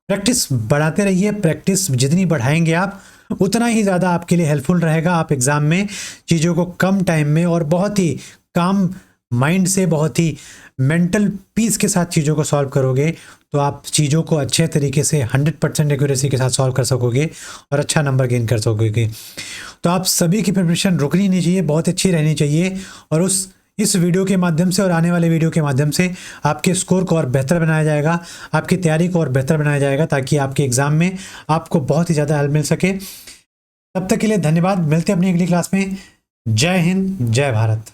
प्रैक्टिस बढ़ाते रहिए, प्रैक्टिस जितनी बढ़ाएंगे आप उतना ही ज़्यादा आपके लिए हेल्पफुल रहेगा। आप एग्ज़ाम में चीज़ों को कम टाइम में और बहुत ही काम माइंड से, बहुत ही मेंटल पीस के साथ चीज़ों को सॉल्व करोगे तो आप चीज़ों को अच्छे तरीके से 100% एक्यूरेसी के साथ सॉल्व कर सकोगे और अच्छा नंबर गेन कर सकोगे। तो आप सभी की प्रिपरेशन रुकनी नहीं चाहिए, बहुत अच्छी रहनी चाहिए और इस वीडियो के माध्यम से और आने वाले वीडियो के माध्यम से आपके स्कोर को और बेहतर बनाया जाएगा, आपकी तैयारी को और बेहतर बनाया जाएगा, ताकि आपके एग्ज़ाम में आपको बहुत ही ज़्यादा हेल्प मिल सके। तब तक के लिए धन्यवाद, मिलते हैं अपनी अगली क्लास में। जय हिंद, जय भारत।